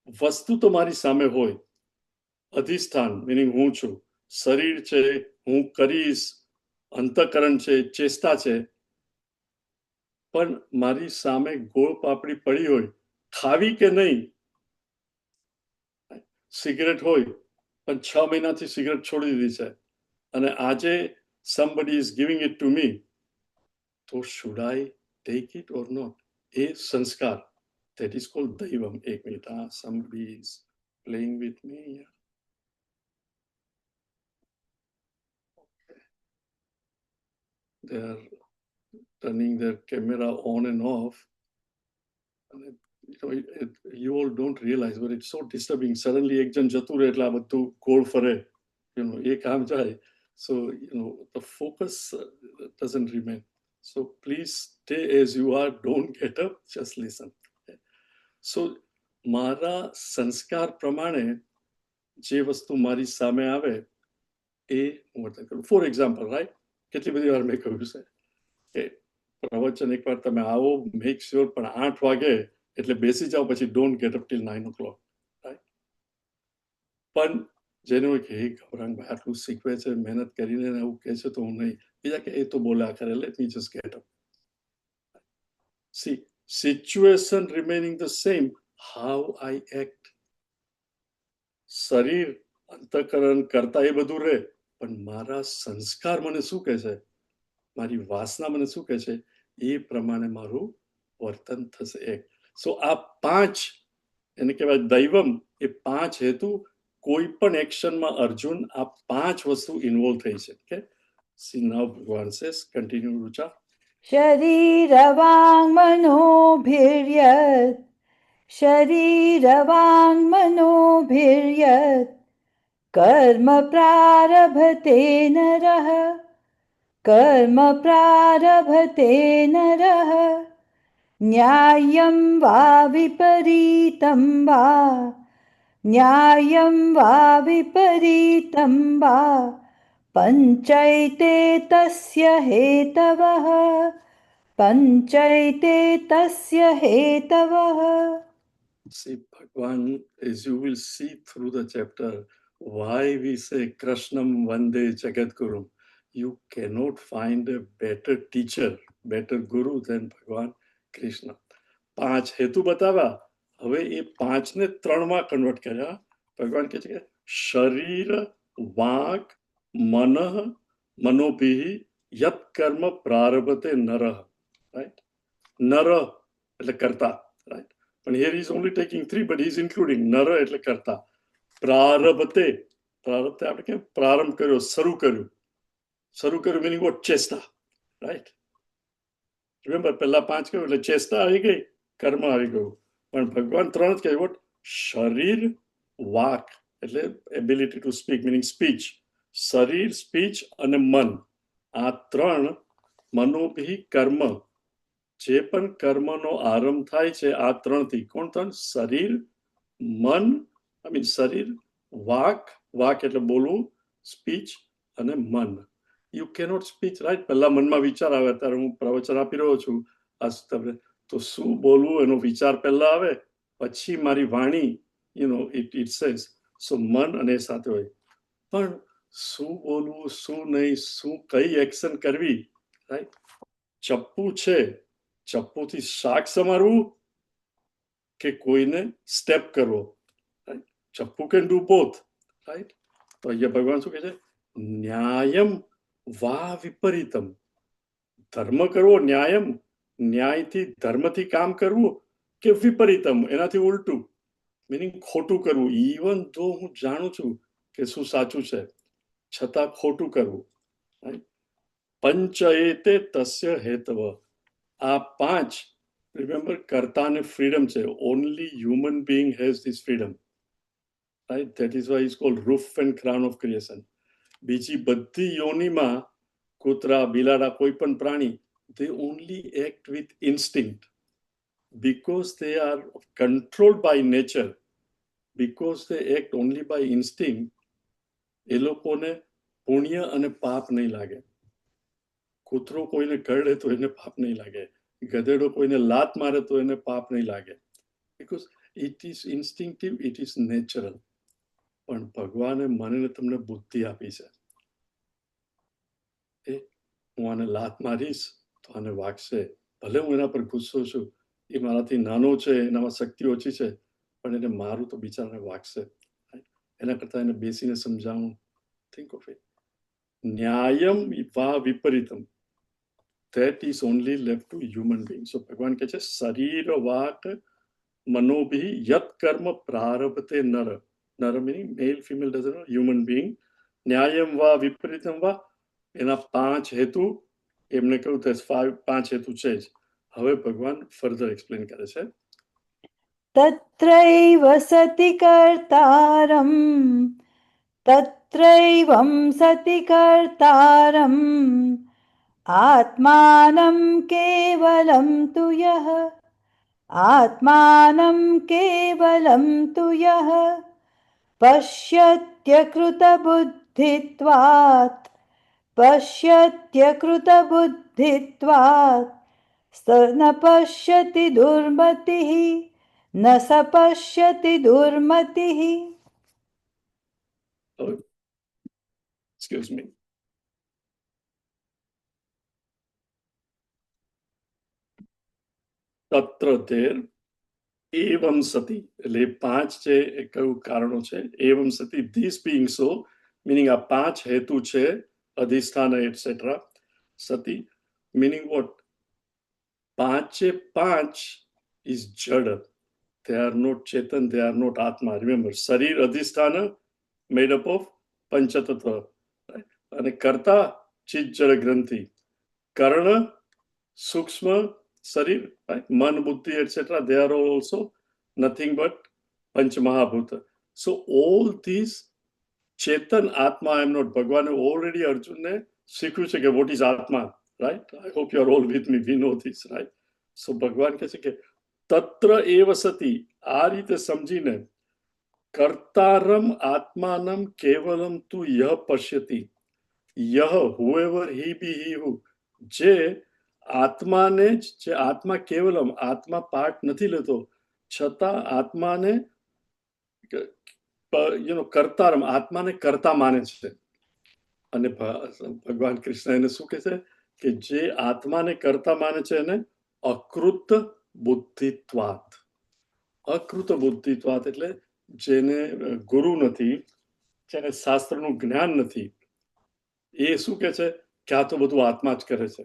વસ્તુ તો મારી સામે હોય. અધિષ્ઠાન મિનિંગ હું છું, શરીર છે, હું કરીશ, અંતઃકરણ છે, ચેષ્ટા છે. પણ મારી સામે ગોળ પાપડી પડી હોય, ખાવી કે નહીં. સિગરેટ હોય પણ 6 મહિનાથી સિગરેટ છોડી દીધી છે, અને આજે somebody is giving it to me, તો should I take it or not? એ સંસ્કાર. That is called દૈવમ. એક minute, somebody is playing with me. They are turning their camera on and off. You all don't realize, but it's so disturbing. Suddenly એક જણ જતું રહે એટલે આ બધું ગોળ ફરે. એ કામ જાય. So the focus doesn't remain. So please stay as you are. Don't get up. Just listen. So મારા સંસ્કાર પ્રમાણે જે વસ્તુ મારી સામે આવે એ હું વર્તન કરું. ફોર એક્ઝામ્પલ, રાઈટ, કેટલી બધી વાર મેં કહ્યું છે કે પ્રવચન એકવાર તમે આવો, મેક શ્યોર, પણ 8 વાગે એટલે બેસી જાઓ, પછી don't get up till 9 o'clock, right. પણ જેને હોય કે હે ગૌરાંગભાઈ આટલું શીખવે છે, મહેનત કરીને એવું કહે છે, તો હું નહીં. બીજા કે એ તો બોલ્યા કરે, let me just get up. See, situation remaining the same, how I act. શરીર અંતઃકરણ કરતા એ બધું રહે, પણ મારા સંસ્કાર મને શું કહે છે, મારી વાસના મને શું કહે છે, એ પ્રમાણે મારું વર્તન થશે. એક સો આ 5 એને કહેવાય દૈવમ. એ 5 હેતુ કોઈ પણ એક્શનમાં અર્જુન આ 5 વસ્તુ ઇન્વોલ્વ થઈ છે. કે સી નાઉ ભગવાન સેસ, કન્ટિન્યુ રૂચા. शरीरवाङ्मनोभिर्यत् शरीरवाङ्मनोभिर्यत् कर्म प्रारभते नरः कर्म प्रारभते नरः न्याय्यं वा विपरीतं वा न्याय्यं वा विपरीतं वा पञ्चैते तस्य हेतवः पञ्चैते तस्य हेतवः. See, Bhagwan, as you will see through the chapter, why we say Krishnam Vande Jagadgurum. You cannot find a better teacher, better guru than Bhagwan Krishna. 5 હેતુ બતાવ્યા, હવે એ 5 ને 3 માં કન્વર્ટ કર્યા. ભગવાન કહે છે કે શરીર, વાક, મનઃ, મનોભિઃ યત કર્મ પ્રારભતે નરઃ, રાઈટ. નર એટલે કરતા, રાઈટ. પણ here he is only taking 3, but he is including નર એટલે કરતા. પ્રારભતે, પ્રારભતે આપણે કેમ પ્રારંભ કર્યો, શરૂ કર્યું. શરૂ કર્યું meaning what? ચેષ્ટા, રાઈટ. રિમેમ્બર પહેલા 5 કહ્યું એટલે ચેષ્ટા આવી ગઈ, કર્મ આવી ગયું. પણ ભગવાન 3 જ કહ્યું, what? શરીર, વાક એટલે ability to speak meaning speech. શરીર, સ્પીચ અને મન, આ 3 મનોભી કર્મ, જે પણ કર્મનો આરંભ થાય છે આ 3 થી. કોણ 3? શરીર, મન, શરીર, વાક, વાક એટલે બોલવું, સ્પીચ અને મન. You cannot speech, right. પહેલા મનમાં વિચાર આવે, અત્યારે હું પ્રવચન આપી રહ્યો છું તો શું બોલવું એનો વિચાર પહેલા આવે, પછી મારી વાણી, ઇટ સેઝ. સો મન અને સાથે હોય. પણ શું બોલવું, શું નહીં, શું કઈ એક્શન કરવી, રાઈટ. ચપ્પુ છે, ચપ્પુથી શાક સમારવું કે કોઈને સ્ટેપ કરવો, રાઈટ. ચપ્પુ કેન ડુ બોથ, રાઈટ. તો અહીંયા ભગવાન શું કહે છે? ન્યાયમ વા વિપરીતમ. ધર્મ કરવો, ન્યાયમ, ન્યાયથી ધર્મથી કામ કરવું, કે વિપરીતમ એનાથી ઉલટું મિનિંગ ખોટું કરવું. ઇવન જો હું જાણું છું કે શું સાચું છે, છતાં ખોટું કરવું. પંચએતે તસ્ય હેતવ. આ 5 રિમેમ્બર કર્તાને ફ્રીડમ છે. Only human being has this freedom, right. That is why is called roof and crown of creation. બીજી બધી યોનિમાં કૂતરા, બિલાડા, કોઈ પણ પ્રાણી, they only act with instinct because they are controlled by nature. Because they act only by instinct, એ લોકોને પુણ્ય અને પાપ નહીં લાગે. કૂતરો કોઈને કરડે તો એને પાપ નહીં લાગે, ગધેડો કોઈને લાત મારે તો એને પાપ નહીં લાગે, because it is instinctive, it is natural. પણ ભગવાને મને તમને બુદ્ધિ આપી છે. હું આને લાત મારીશ તો આને વાગશે, ભલે હું એના પર ગુસ્સો છું, એ મારાથી નાનો છે, એનામાં શક્તિ ઓછી છે, પણ એને મારું તો બિચારાને વાગશે. એના કરતા એને બેસીને સમજાવું. Think of it. ન્યાયમ વા વિપરીતમ, that is only left to human beings. So ભગવાન કહે છે શરીર, વાક, મનોભી યત કર્મ પ્રારભતે નર. નર meaning male, female doesn't know, human being. ન્યાયમ વા વિપરીતમ વા, એના 5 હેતુ એમને કહ્યું, 5 હેતુ છે જ. હવે ભગવાન ફર્ધર એક્સપ્લેન કરે છે. તત્રૈવ સતિ કર્તારમ તત્રૈવં સતિ કર્તારમ આત્માનં કેવલં તુ યઃ આત્માનં કેવલં તુ યઃ પશ્યત્ય કૃતબુદ્ધિ कृतबुद्धित्वात् पश्यत्यकृतबुद्धित्वात् स न पश्यति दुर्मतिः न स पश्यति दुर्मतिः. Oh, excuse me. તત્ર તેર એવમ સતી, એટલે એ પાંચ છે એ કયું કારણો છે? એવમ સતી, ધીસ બીંગ સો, meaning આ પાંચ હેતુ છે, અધિષ્ઠાન એટસેટ્રા. Sati meaning what? પાંચે પાંચ is જડ, they are not chetan, they are not atma. Remember, શરીર અધિષ્ઠાન made up of પંચતત્વ, right? અને કર્તા ચિત્ત જડ ગ્રંથિ, કર્ણ સૂક્ષ્મ શરીર, right? મન બુદ્ધિ etc. they are all also nothing but panch mahabhuta. So all these chetan atma I am not. ભગવાને already અર્જુનને શીખ્યું છે કે what is atma, right? I hope you are all with me, we know this, right? So ભગવાન કહે છે કે તત્ર એવ સતી, આ રીતે સમજીને, કર્તારમ આત્માનમ કેવલમ તુ યહ પશ્યતિ, યહ whoever he be he who, જે આત્માને જ, જે આત્મા કેવલમ, આત્મા પાર્ટ નથી લેતો, છતાં આત્માને કર્તારમ, આત્માને કર્તા માને છે. અને ભગવાન કૃષ્ણ એને શું કહે છે કે જે આત્માને કર્તા માને છે એને અકૃત બુદ્ધિત્વાત. અકૃત બુદ્ધિત્વાત એટલે જેને ગુરુ નથી, જેને શાસ્ત્રનું જ્ઞાન નથી, એ શું કહે છે કે આ તો બધું આત્મા જ કરે છે,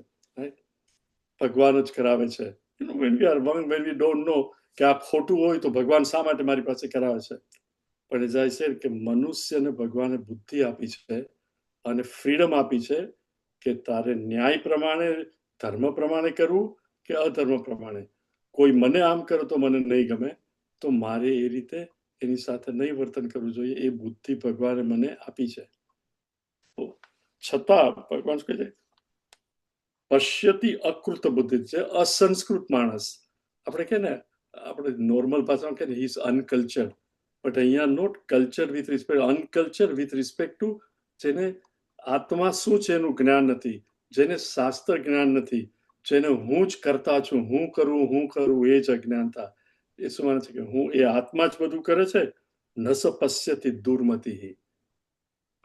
ભગવાન જ કરાવે છે. when we don't know કે આ ખોટું હોય તો ભગવાન શા માટે મારી પાસે કરાવે છે? પણ એ જાય છે કે મનુષ્યને ભગવાને બુદ્ધિ આપી છે અને ફ્રીડમ આપી છે કે તારે ન્યાય પ્રમાણે, ધર્મ પ્રમાણે કરવું કે અધર્મ પ્રમાણે. કોઈ મને આમ કરે તો મને નહીં ગમે, તો મારે એ રીતે એની સાથે નહીં વર્તન કરવું જોઈએ. એ બુદ્ધિ ભગવાને મને આપી છે. છતાં ભગવાન શું કહે છે? પશ્યતિ અકૃત બુદ્ધિ, છે અસંસ્કૃત માણસ. આપણે કે ને, આપણે નોર્મલ ભાષામાં કે હી ઇઝ અનકલ્ચર્ડ, બટ અહીંયા not cultured with respect, uncultured with respect to જેને આત્મા શું છે એનું જ્ઞાન નથી, જેને શાસ્ત્ર જ્ઞાન નથી, જેને હું જ કરતા છું, હું કરું એ જ અજ્ઞાનતા. એ શું માને છે કે હું, એ આત્મા જ બધું કરે છે. નસ પશ્યતિ દુર્મતિ.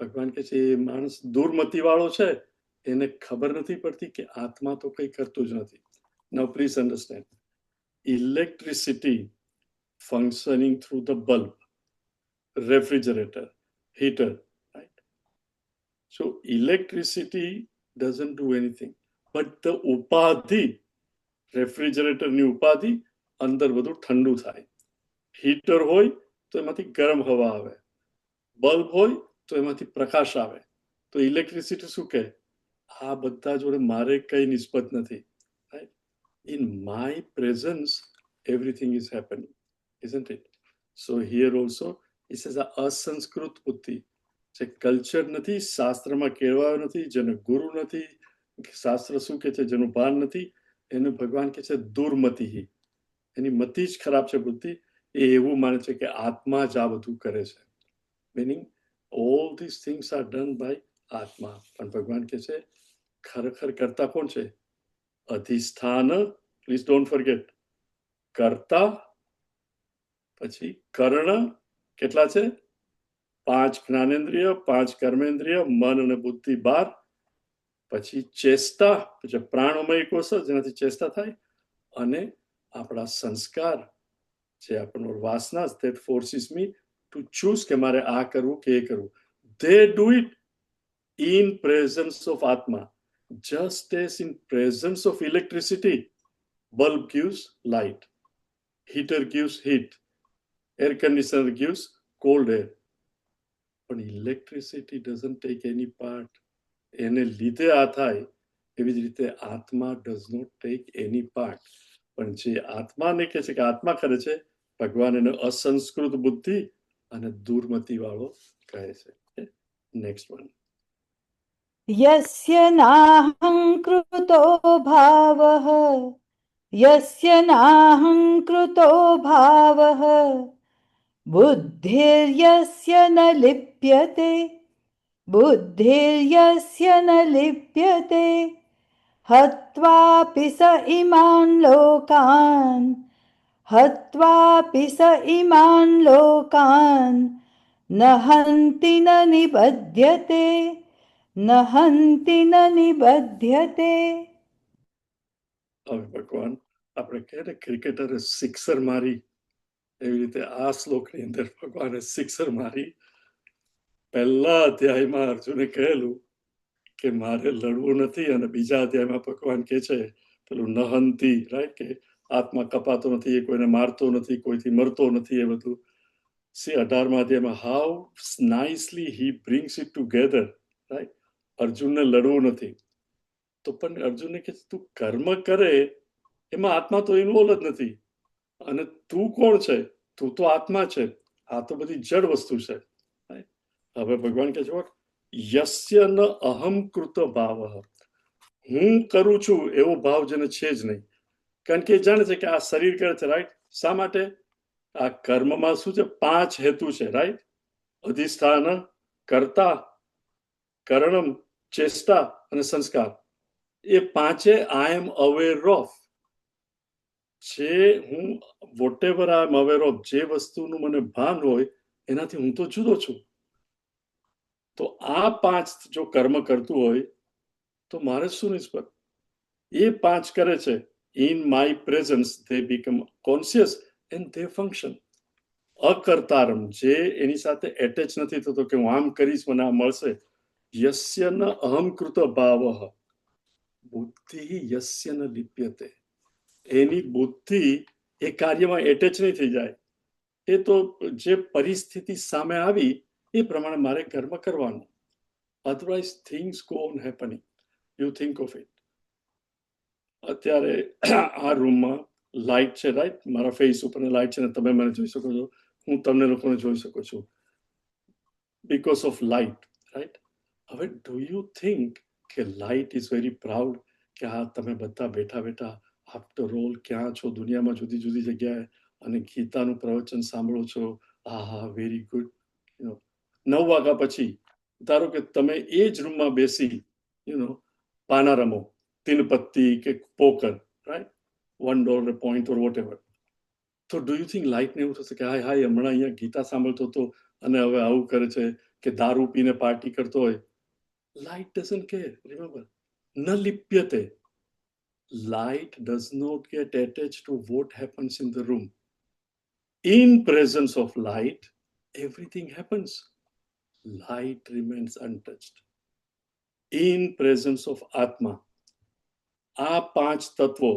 ભગવાન કહે છે એ માણસ દુર્મતિ વાળો છે, એને ખબર નથી પડતી કે આત્મા તો કંઈ કરતું જ નથી. Now please understand, electricity functioning through the bulb, refrigerator, heater, right? So electricity doesn't do anything, but the upadhi, refrigerator ની ઉપાધિ, અંદર બધું ઠંડુ થાય. હીટર હોય તો એમાંથી ગરમ હવા આવે, બલ્બ હોય તો એમાંથી પ્રકાશ આવે. તો ઇલેક્ટ્રિસિટી શું કહે? આ બધા જોડે મારે કઈ નિસ્બત નથી, right? In my presence everything is happening, isn't it? So here also it says a અસંસ્કૃત બુદ્ધિ, જે કલ્ચર નથી, શાસ્ત્રમાં કેળવાયો નથી, જેને ગુરુ નથી, શાસ્ત્ર શું કહે છે જેનું ભાન નથી, એને ભગવાન કહે છે દુર્મતિ. એની મતિ જ ખરાબ છે બુદ્ધિ. એ એવું માને છે કે આત્મા જ આ બધું કરે છે, meaning all these things are done by આત્મા. પણ ભગવાન કહે છે ખરેખર કરતા કોણ છે? અધિષ્ઠાન, પ્લીઝ ડોન્ટ ફોરગેટ, કર્તા, પછી કર્ણ, કેટલા છે? 5 જ્ઞાનેન્દ્રિય, 5 કર્મેન્દ્રિય, મન અને બુદ્ધિ 12, પછી ચેષ્ટા, પછી પ્રાણમય કોષ જેનાથી ચેષ્ટા થાય, અને આપણા સંસ્કાર, જે આપણો વાસના, that forces me to choose કે મારે આ કરવું કે એ કરવું. They do it in presence of Atma. Just as in presence of electricity, bulb gives light, heater gives heat, air conditioner gives cold air. But electricity doesn't take any part. એને લીધે આ થાય. એવી જ રીતે આત્મા does not take any part. પણ જે આત્માને કહે છે કે આત્મા કરે છે, ભગવાન એને અસંસ્કૃત બુદ્ધિ અને દુર્મતિ વાળો કહે છે. Next one. यस्य नाहङ्कृतो भावः, यस्य नाहङ्कृतो भावः, बुद्धिर्यस्य न लिप्यते बुद्धिर्यस्य न लिप्यते हत्वापि स इमान् लोकान् हत्वापि स इमान् लोकान् न हन्ति न निबध्यते न हन्ति न निबध्यते. હવે ભગવાન આપણે કહે ને ક્રિકેટરે સિક્સર મારી એવી રીતે આ શ્લોકની અંદર ભગવાને સિક્સર મારી. પહેલા અધ્યાયમાં અર્જુને કહેલું કે મારે લડવું નથી, અને બીજા અધ્યાયમાં ભગવાન કહે છે પેલું નહંતી, રાઈટ, કે આત્મા કપાતો નથી, એ કોઈને મારતો નથી, કોઈથી મરતો નથી, એ બધું. સી 18મા અધ્યાયમાં how nicely he brings it together, right. અર્જુનને લડવું નથી, તો પણ અર્જુનને કે તું કર્મ કરે એમાં આત્મા તો ઇન્વોલ્વ જ નથી, અને તું કોણ છે? તું તો આત્મા છે, આ તો બધી જડ વસ્તુ છે. હવે ભગવાન કહે છે યસ્ય ન અહમ કૃત ભાવ, હું કરું છું એવો ભાવ જેને છે જ નહીં. કારણ કે એ જાણે છે કે આ શરીર કરે છે, રાઈટ. શા માટે? આ કર્મમાં શું છે? 5 હેતુ છે, રાઈટ. અધિષ્ઠાન, કર્તા, કરણમ, ચેષ્ટા અને સંસ્કાર. એ 5 આઈ એમ અવેર ઓફ. જે હું whatever I am aware of, જે વસ્તુનું મને ભાન હોય એનાથી હું તો જુદો છું. તો આ 5 જો કર્મ કરતું હોય તો મારે શું નિસ્બત? એ 5 કરે છે. In my presence they become conscious and they function. અકર્તારમ, જે એની સાથે એટેચ નથી થતો કે હું આમ કરીશ મને આ મળશે. યસ્ય ન અહમ કૃત ભાવ બુદ્ધિ યસ્ય ન લિપ્યતે. એની બુદ્ધિ એ કાર્યમાં એટેચ નહીં થઈ જાય. એ તો જે પરિસ્થિતિ સામે આવી એ પ્રમાણે મારે કર્મ કરવાનું. Otherwise things go on happening. You think of it. અત્યારે આ રૂમમાં લાઇટ છે, રાઈટ. મારા ફેસ ઉપર લાઇટ છે ને તમે મને જોઈ શકો છો, હું તમને લોકોને જોઈ શકું છું બીકોઝ ઓફ લાઇટ, રાઈટ. હવે ડુ યુ થિંક કે લાઇટ ઇઝ વેરી પ્રાઉડ કે આ તમે બધા બેઠા બેઠા આફ્ટર ઓલ ક્યાં છો? દુનિયામાં જુદી જુદી જગ્યાએ, અને ગીતાનું પ્રવચન સાંભળો છો. હા, વેરી ગુડ. 9 વાગ્યા પછી ધારો કે તમે એ જ રૂમમાં બેસી પાના રમો, 3 પત્તી કે પોકર, રાઈટ, $1 પોઈન્ટ ઓર વોટ એવર. તો ડુ યુ થિંક લાઇટને એવું થશે કે હાય હાય હમણાં અહીંયા ગીતા સાંભળતો હતો અને હવે આવું કરે છે, કે દારૂ પીને પાર્ટી કરતો હોય? Light doesn't care. રિમેમ્બર, ન લિપ્યતે. Light does not get attached to what happens in the room. In presence of light, everything happens. Light remains untouched. In presence of Atma, આ 5 તત્વો,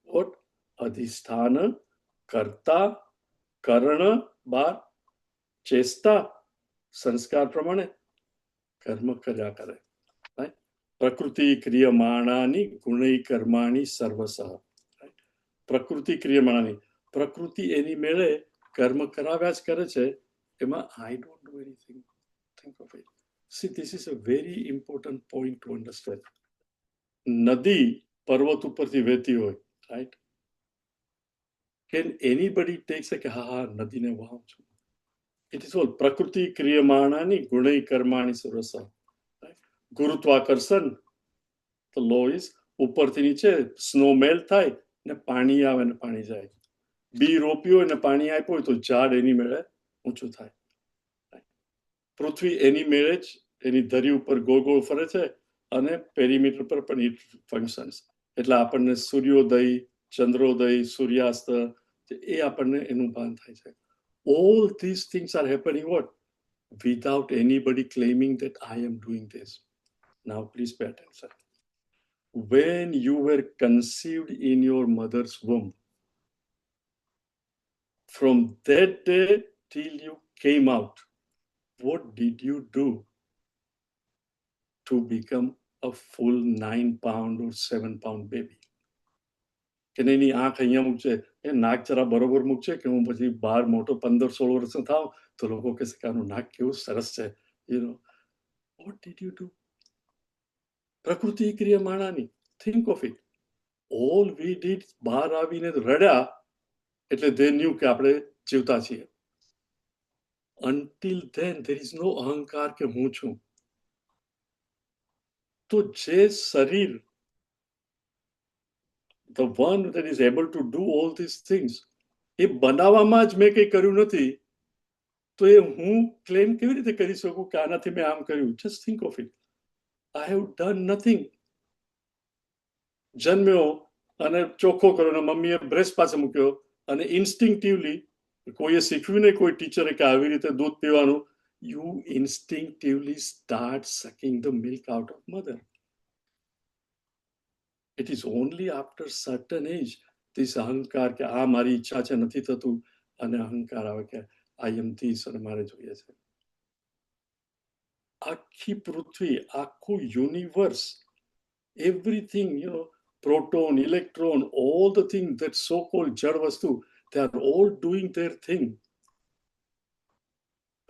what? અધિષ્ઠાન, કર્તા, કરણ, 12, ચેષ્ટા, સંસ્કાર પ્રમાણે કર્મ કર્યા કરે. પ્રકૃતિ ક્રિયમાણાની ગુણૈ કર્માણી સર્વસઃ. પ્રકૃતિ ક્રિયમાણાની, પ્રકૃતિ એની મેળે કર્મ કરાવ્યા જ કરે છે, એમાં I don't do anything. Think of it. C, this is a very important point to understand. નદી પર્વત ઉપરથી વહેતી હોય, રાઈટ. કેન એનીબડી ટેક સે કે હા નદીને વહાવું છું? ઇટ ઇઝ ઓલ પ્રકૃતિ ક્રિયમાણાની ગુણૈ કર્માણી સર્વસઃ. ગુરુત્વાકર્ષણ, તો લો ઇઝ ઉપરથી નીચે સ્નો મેલ્ટ થાય ને પાણી આવે ને પાણી જાય. બી રોપ્યું હોય ને પાણી આપ્યું હોય તો ઝાડ એની મેળે ઊંચું થાય. પૃથ્વી એની મેળે જ એની ધરી ઉપર ગોળ ગોળ ફરે છે, અને પેરીમીટર પર પણ ઇટ ફંક્શન્સ. એટલે આપણને સૂર્યોદય, ચંદ્રોદય, સૂર્યાસ્ત, એ આપણને એનું ભાન થાય છે. All this things are happening what? without anybody claiming that I am doing this. Now, please pay attention. When you were conceived in your mother's womb, from that day till you came out, what did you do to become a full 9 pound or 7 pound baby? કે એની આંખ અહીંયા મૂકશે, એ નાક જરા બરોબર મૂકશે કે હું પછી બહાર મોટો 15-16 વર્ષનો થાવ તો લોકો કહેશે કે આનું નાક કેવું સરસ છે. What did you do? પ્રકૃતિ ક્રિયમાણાની. Think of it. All we did, બહાર આવીને રડ્યા એટલે they knew કે આપણે જીવતા છીએ. Until then there is no અહંકાર કે હું છું. તો જે શરીર, the one that is able to do all these things, એ બનાવવામાં જ મેં કંઈ કર્યું નથી, તો એ હું ક્લેમ કેવી રીતે કરી શકું કે આનાથી મેં આમ કર્યું? Just think of it. I have done nothing. જન્મ્યો અને ચોખ્ખો કર્યો અને મમ્મીએ બ્રેસ્ટ પાસે મૂક્યો અને ઇન્સ્ટિંક્ટિવલી કોઈએ શીખવ્યું નહીં, કોઈ ટીચરે કે આવી રીતે દૂધ પીવાનું, you instinctively start sucking the milk out of mother. It is only after certain age this અહંકાર કે આ મારી ઈચ્છા છે નથી થતું અને અહંકાર આવે કે I am this અને મારે જોઈએ છે. આખી પૃથ્વી, આખું universe, everything, proton, electron, all the things that so-called jad vastu, they are all doing their thing.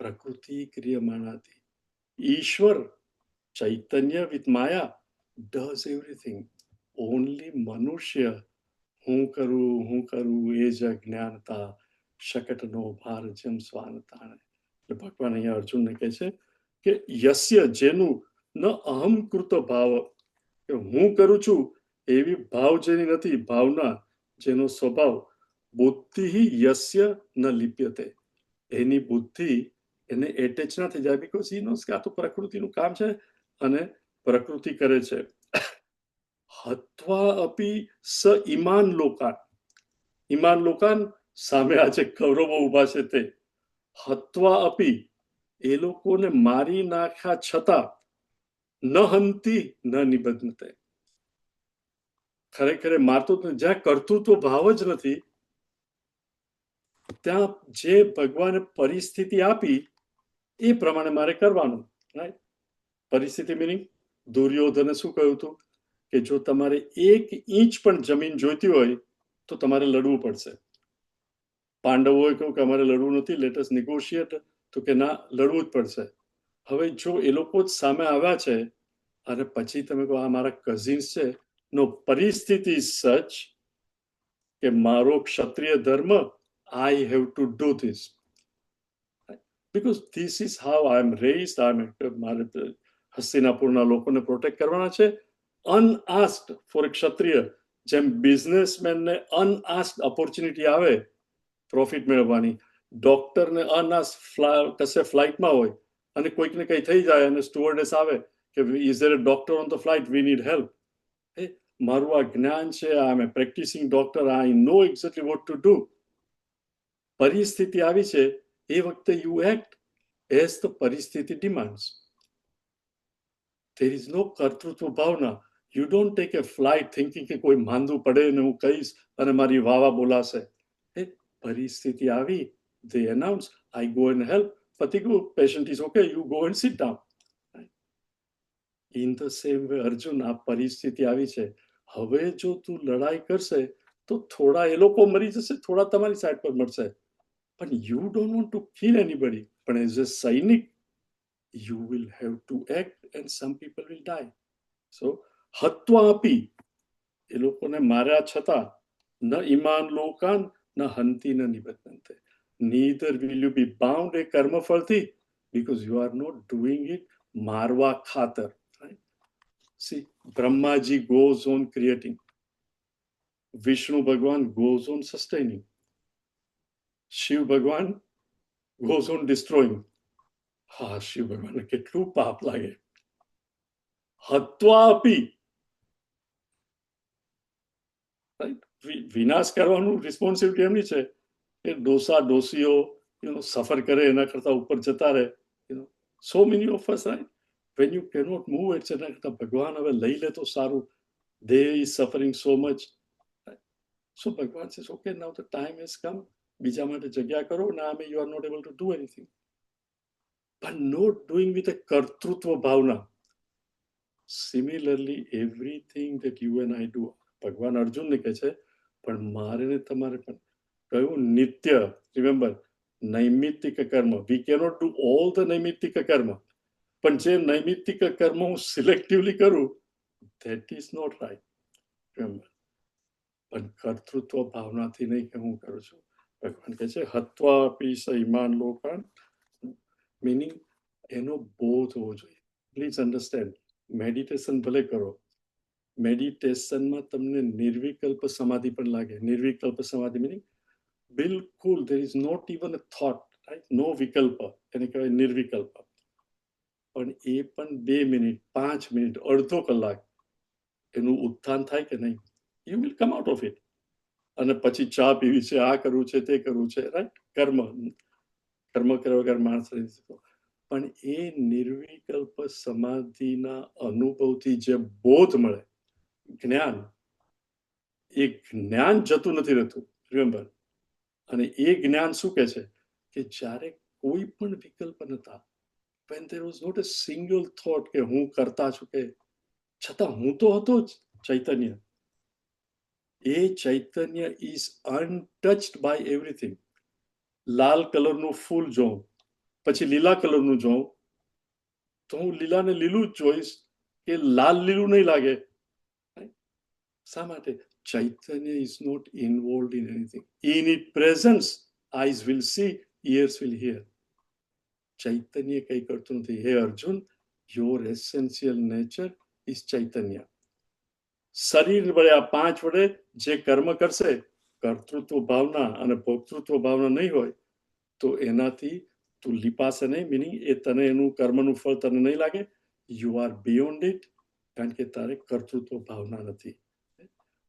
Prakriti kriyamanati. Ishwar, Chaitanya with Maya does everything. Only Manushya, હું કરું એ જ અજ્ઞાનતા, શકટનો ભાર જેમ સ્વાનતા. એટલે ભગવાન અહીંયા અર્જુનને કહે છે કે યસ્ય, જેનું ન અહમ કૃત ભાવ, કે હું કરું છું એવી ભાવ જેની નથી, ભાવના જેનો સ્વભાવ, બુદ્ધિ યસ્ય ન લિપ્યતે, એની બુદ્ધિ એને એટેચ ના થઈ જાય, બીકોઝ હી નોઝ કે આ તો પ્રકૃતિનું કામ છે અને પ્રકૃતિ કરે છે. હત્વા અપી સ ઈમાન લોકાન, ઈમાન લોકાન સામે આજે કૌરવો ઉભા છે તે, હત્વા અપી, એ લોકોને મારી નાખ્યા છતાં, ન હંતી ન નિબધ્નતે, ખરેખર મારતો જ્યાં કર્તૃત્વ ભાવ જ નથી, ત્યાં જે ભગવાને પરિસ્થિતિ આપી એ પ્રમાણે મારે કરવાનું. રાઈટ? પરિસ્થિતિ મિનિંગ દુર્યોધને શું કહ્યું હતું કે જો તમારે 1 ઇંચ પણ જમીન જોઈતી હોય તો તમારે લડવું પડશે. પાંડવોએ કહ્યું કે અમારે લડવું નથી, લેટ અસ નેગોશિએટ, તો કે ના, લડવું જ પડશે. હવે જો એ લોકો જ સામે આવ્યા છે અને પછી તમે કહો આ મારા કઝિન્સ છે, નો, પરિસ્થિતિ સચ કે મારો ક્ષત્રિય ધર્મ, I have to do this. Because this is how I am raised. મારે હસ્તિનાપુરના લોકોને પ્રોટેક્ટ કરવાના છે. અનઆસ્ક્ડ ફોર એ ક્ષત્રિય, જેમ બિઝનેસમેનને અનઆસ્ક્ડ ઓપોર્ચ્યુનિટી આવે પ્રોફિટ મેળવવાની, ડોક્ટરને અનઆસ્ક્ડ કશે ફ્લાઇટમાં હોય અને કોઈકને કંઈ થઈ જાય અને સ્ટુઅર્ડેસ આવે કે is there a doctor on the flight, we need help. મારું આ જ્ઞાન છે, I am a practising doctor, I know exactly what to do. પરિસ્થિતિ આવી છે એ વખતે યુ એક્ટ એઝ ધ પરિસ્થિતિ ડિમાન્ડ્સ. there is no કર્તૃત્વ ભાવના. You don't take a flight thinking કે કોઈ માંદું પડે ને હું કહીશ અને મારી વાવા બોલાશે. એ પરિસ્થિતિ આવી, they announce, I go and help. પતિ ગયું, patient is okay, you go and sit down. In the same way, Arjun, આ પરિસ્થિતિ આવી છે, હવે જો તું લડાઈ કરશે તો થોડા એ લોકો મરી જશે, થોડા તમારી સાઈડ પર મળશે. પણ you don't want to kill anybody. પણ as a સૈનિક, you will have to act and some people will die. So, હત્વા આપી, એ લોકોને માર્યા છતાં, ન ઈમાન લોકાન ન હંતી ન નિબધ્નતે. Neither will you be bound a કર્મફળથી, because you are not doing it મારવા ખાતર. Right? See, Brahmaji goes on creating. Vishnu Bhagwan goes on sustaining. Shiv Bhagwan goes on destroying. હા, શિવ ભગવાનને કેટલું પાપ લાગે. હત્વા આપી, વિનાશ કરવાનું રિસ્પોન્સિબિલિટી એમની છે કે ડોસા ડોસીઓ સફર કરે એના કરતા ઉપર જતા રહે. So many of us, right? When you cannot move it's, એના કરતા ભગવાન હવે લઈ લે તો સારું. They is suffering so much. So ભગવાન says, okay, now the time has come, બીજા માટે જગ્યા કરો. ના, may you are not able to do anything. But not doing with a કર્તૃત્વ ભાવના. Similarly, everything that you and I do, ભગવાન અર્જુનને કહે છે, પણ મારે ને તમારે પણ કયું નિત્ય, રિમેમ્બર, નૈમિત્તિક કર્મ. We cannot do all the નૈમિત્તિક કર્મ. પણ જે નૈમિત્તિક કર્મ હું સિલેક્ટિવલી કરું, that is not right. Remember, પણ કર્તૃત્વ ભાવનાથી નહીં કે હું કરું છું. ભગવાન કહે છે હત્વા અપી સ ઈમાન લોકાન, meaning એનો બોધ હોવો જોઈએ. પ્લીઝ અન્ડરસ્ટેન્ડ, મેડિટેશન ભલે કરો, મેડિટેશનમાં તમને નિર્વિકલ્પ સમાધિ પણ લાગે. નિર્વિકલ્પ સમાધિ મીનિંગ બિલકુલ there is not even a thought, right? નો વિકલ્પ, એને કહેવાય નિર્વિકલ્પ. પણ એ પણ 2 મિનિટ, 5 મિનિટ, અડધો કલાક એનું ઉત્થાન થાય કે નહીં, you will come out of it. અને પછી ચા પીવી છે, આ કરવું છે, તે કરવું છે, રાઈટ? કર્મ કર્યા વગર માણસ રહી શકતો. પણ એ નિર્વિકલ્પ સમાધિના અનુભવથી જે બોધ મળે, જ્ઞાન, એ જ્ઞાન જતું નથી રહેતું, રિમેમ્બર. અને એ જ્ઞાન શું કહે છે કે જ્યારે કોઈ પણ વિકલ્પ નતા, when there was not a single thought કે હું કરતા છું, કે છતાં હું તો હતો જ ચૈતન્ય. એ ચૈતન્ય is untouched by everything. લાલ કલરનું ફૂલ જોઉં, પછી લીલા કલરનું જોઉં, તો હું લીલાને લીલું જ જોઈશ, કે લાલ લીલું નહીં લાગે. શા માટે? Chaitanya is not involved in anything. In its presence, eyes will see, ears will hear. Chaitanya કઈ કરતું નથી. હે Arjun, your essential nature is Chaitanya. શરીર વડે, આ 5 વડે જે કર્મ કરશે, કર્તૃત્વ ભાવના અને ભોક્તૃત્વ ભાવના નહીં હોય, તો એનાથી તું લીપાશે નહીં. મિનિંગ એ તને એનું કર્મનું ફળ તને નહીં લાગે. યુ આર બિયોન્ડ ઇટ, કારણ કે તારે કર્તૃત્વ ભાવના નથી.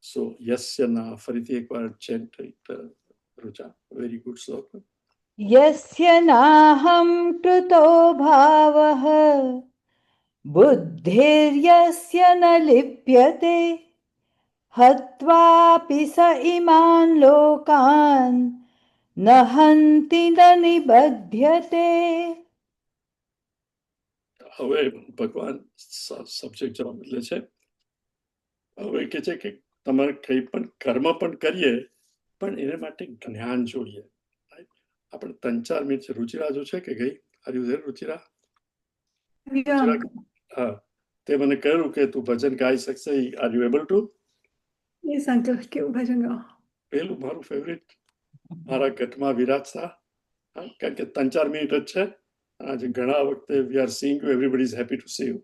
સો યસ્ય ના, ફરીથી એકવાર ચેન્ટ રુચા, વેરી ગુડ શ્લોક. યસ્ય નાહમ કૃતો ભાવઃ બુદ્ધિર્યસ્ય ન લિપ્યતે હત્વાપી સ ઇમાન લોકાન ન હંતિ ન નિબધ્યતે. હવે ભગવાન સબ્જેક્ટ જવાબ બદલે છે. હવે કે છે કે તમારે કંઈ પણ કર્મ પણ કરીએ, પણ એને માટે જ્ઞાન જોઈએ. આપણે 3-4 મિનિટ છે. રુચિરા જો છે કે ગઈ? Are you there Ruchira? હા, તે મને કહ્યું કે તું ભજન ગાઈ શકશે. Are you able to? Yes, uncle, કેવું ભજન ગાઓ? પેલું મારું ફેવરિટ, મારા ગઢમાં વિરાજતા. કારણ કે 3-4 મિનિટ જ છે. આજે ઘણા વખતે we are seeing you, everybody is happy to C you.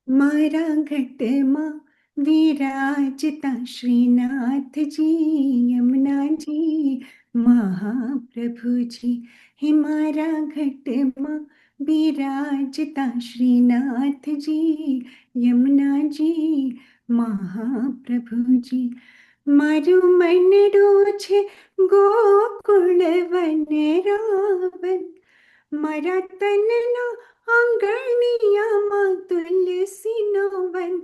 મારા ઘટમાં વિરાજતા શ્રીનાથજી, યમુનાજી, મહાપ્રભુજી. હે મારા ઘટમાં વિરાજતા શ્રીનાથજી, યમુનાજી, મહાપ્રભુજી. મારું મનડું છે ગોકુળ વનરાવન, મારા તનના આંગણિયામાં તુલસીનો વન.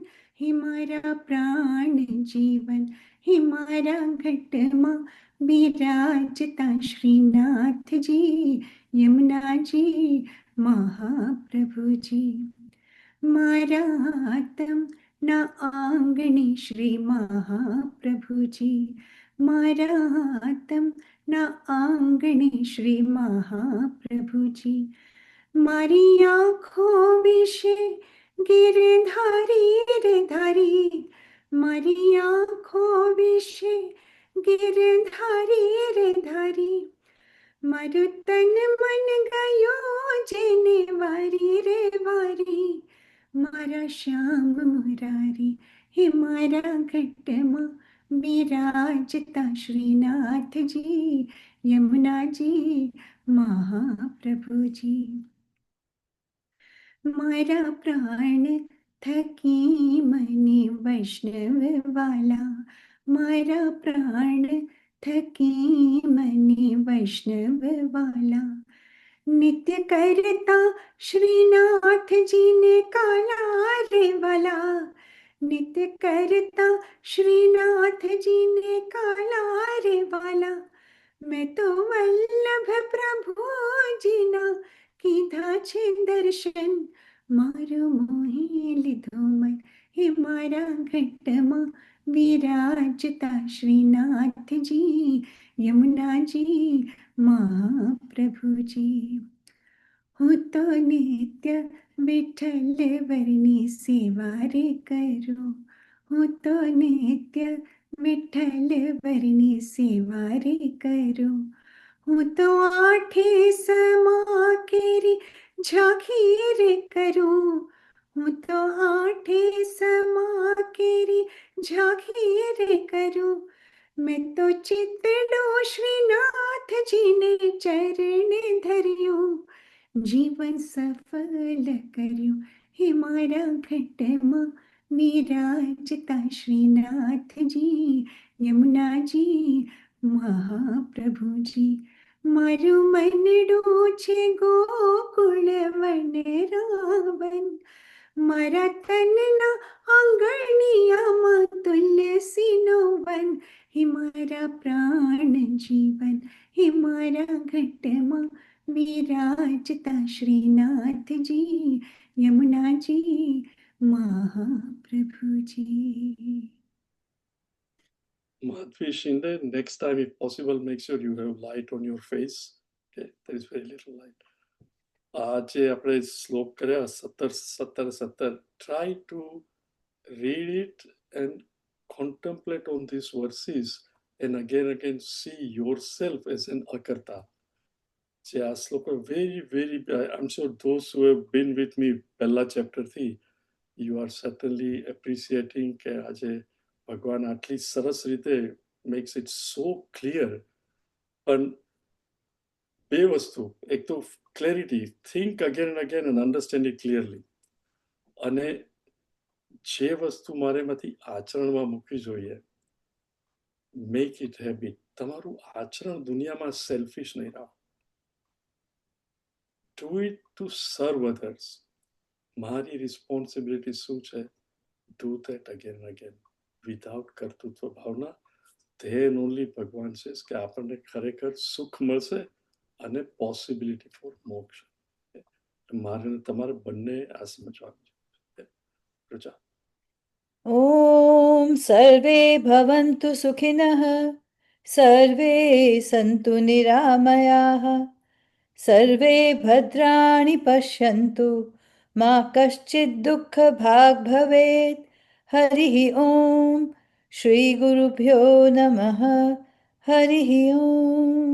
હે મારા પ્રાણ જીવન, હે મારા ઘટમાં બિરાજતા શ્રીનાથજી, યમુનાજી, મહાપ્રભુજી. મારા આતમના આંગણે શ્રી મહાપ્રભુજી, મારા આતમના આંગણે શ્રી મહાપ્રભુજી. મારી આંખો વિશે ગિરધારી રે ધારી, મારી આંખો વિશે ગિરધારી રે ધારી. મારું તન મન ગયો જેને વારી રે વારી, મારા શ્યામ મુરારી. હે મારા ઘટમાં બિરાજતા શ્રીનાથજી, યમુનાજી, મહાપ્રભુજી. મારા પ્રાણ થકી મને વૈષ્ણવ વાલા, મારા પ્રાણ થકી મને વૈષ્ણવ વાલા. નિત્ય કરતા શ્રીનાથજીને કાલા રે વાલા, નિત્ય કરતા શ્રીનાથજીને કાલા રે વાલા. મેં તો વલ્લભ પ્રભુજીના કીધા છે દર્શન, મારું મોહી લીધું મન. હે મારા ઘટમાં વિરાજતા શ્રીનાથજી, યમુનાજી, મહાપ્રભુજી. હું તો નિત્ય વિઠ્ઠલ વરની સેવા રે કરું, હું તો નિત્ય વિઠ્ઠલ વરની સેવા રે કરું. હું તો આઠે સમા કેરી ઝાંખી રે કરું, હું તો આઠે સમા કેરી જાગીરે કરું, મેં તો ચિતડો શ્રીનાથજીને ચરણે ધર્યું, જીવન સફળ કર્યું હે મારા ઘટમાં વિરાજતા શ્રીનાથજી, યમુનાજી મહાપ્રભુજી. મારું મનડું છે ગોકુળ વનરાવન, મારા તનના આંગણિયામાં તુલસીનો વન, હે મારા પ્રાણ જીવન, હે મારા ઘટમાં વિરાજતા શ્રીનાથજી, યમુનાજી Mahaprabhuji. Madhvi Shinde, next time, if possible, make sure you have light on your face. Okay, there is very little light. આજે આપણે શ્લોક કર્યા 17. Try to read it and contemplate on these verses and again see yourself as an akarta. જે આ શ્લોકો very, very, I'm sure those who have been with me પહેલા chapter થી, you are certainly appreciating કે આજે ભગવાન આટલી સરસ રીતે makes it so clear. પણ બે વસ્તુ, એક તો clarity, think again and again and understand it clearly. અને જે વસ્તુ મારે એમાંથી આચરણમાં મૂકવી જોઈએ, make it habit. તમારું આચરણ દુનિયામાં selfish નહીં રાખો. Do it to serve others. મારી responsibility શું છે? Do that again and again without કર્તૃત્વ Bhavna. Then only ભગવાન says કે આપણને ખરેખર સુખ મળશે અને possibility for મોક્ષ. મારે ને તમારે બંને આ સમજવાનું છે. પ્રજા. ॐ सर्वे भवन्तु सुखिनः, सर्वे सन्तु निरामयाः, सर्वे भद्राणि पश्यन्तु, मा कश्चित् दुःखभाग् भवेत्. हरिः ॐ श्रीगुरुभ्यो नमः. हरिः ॐ.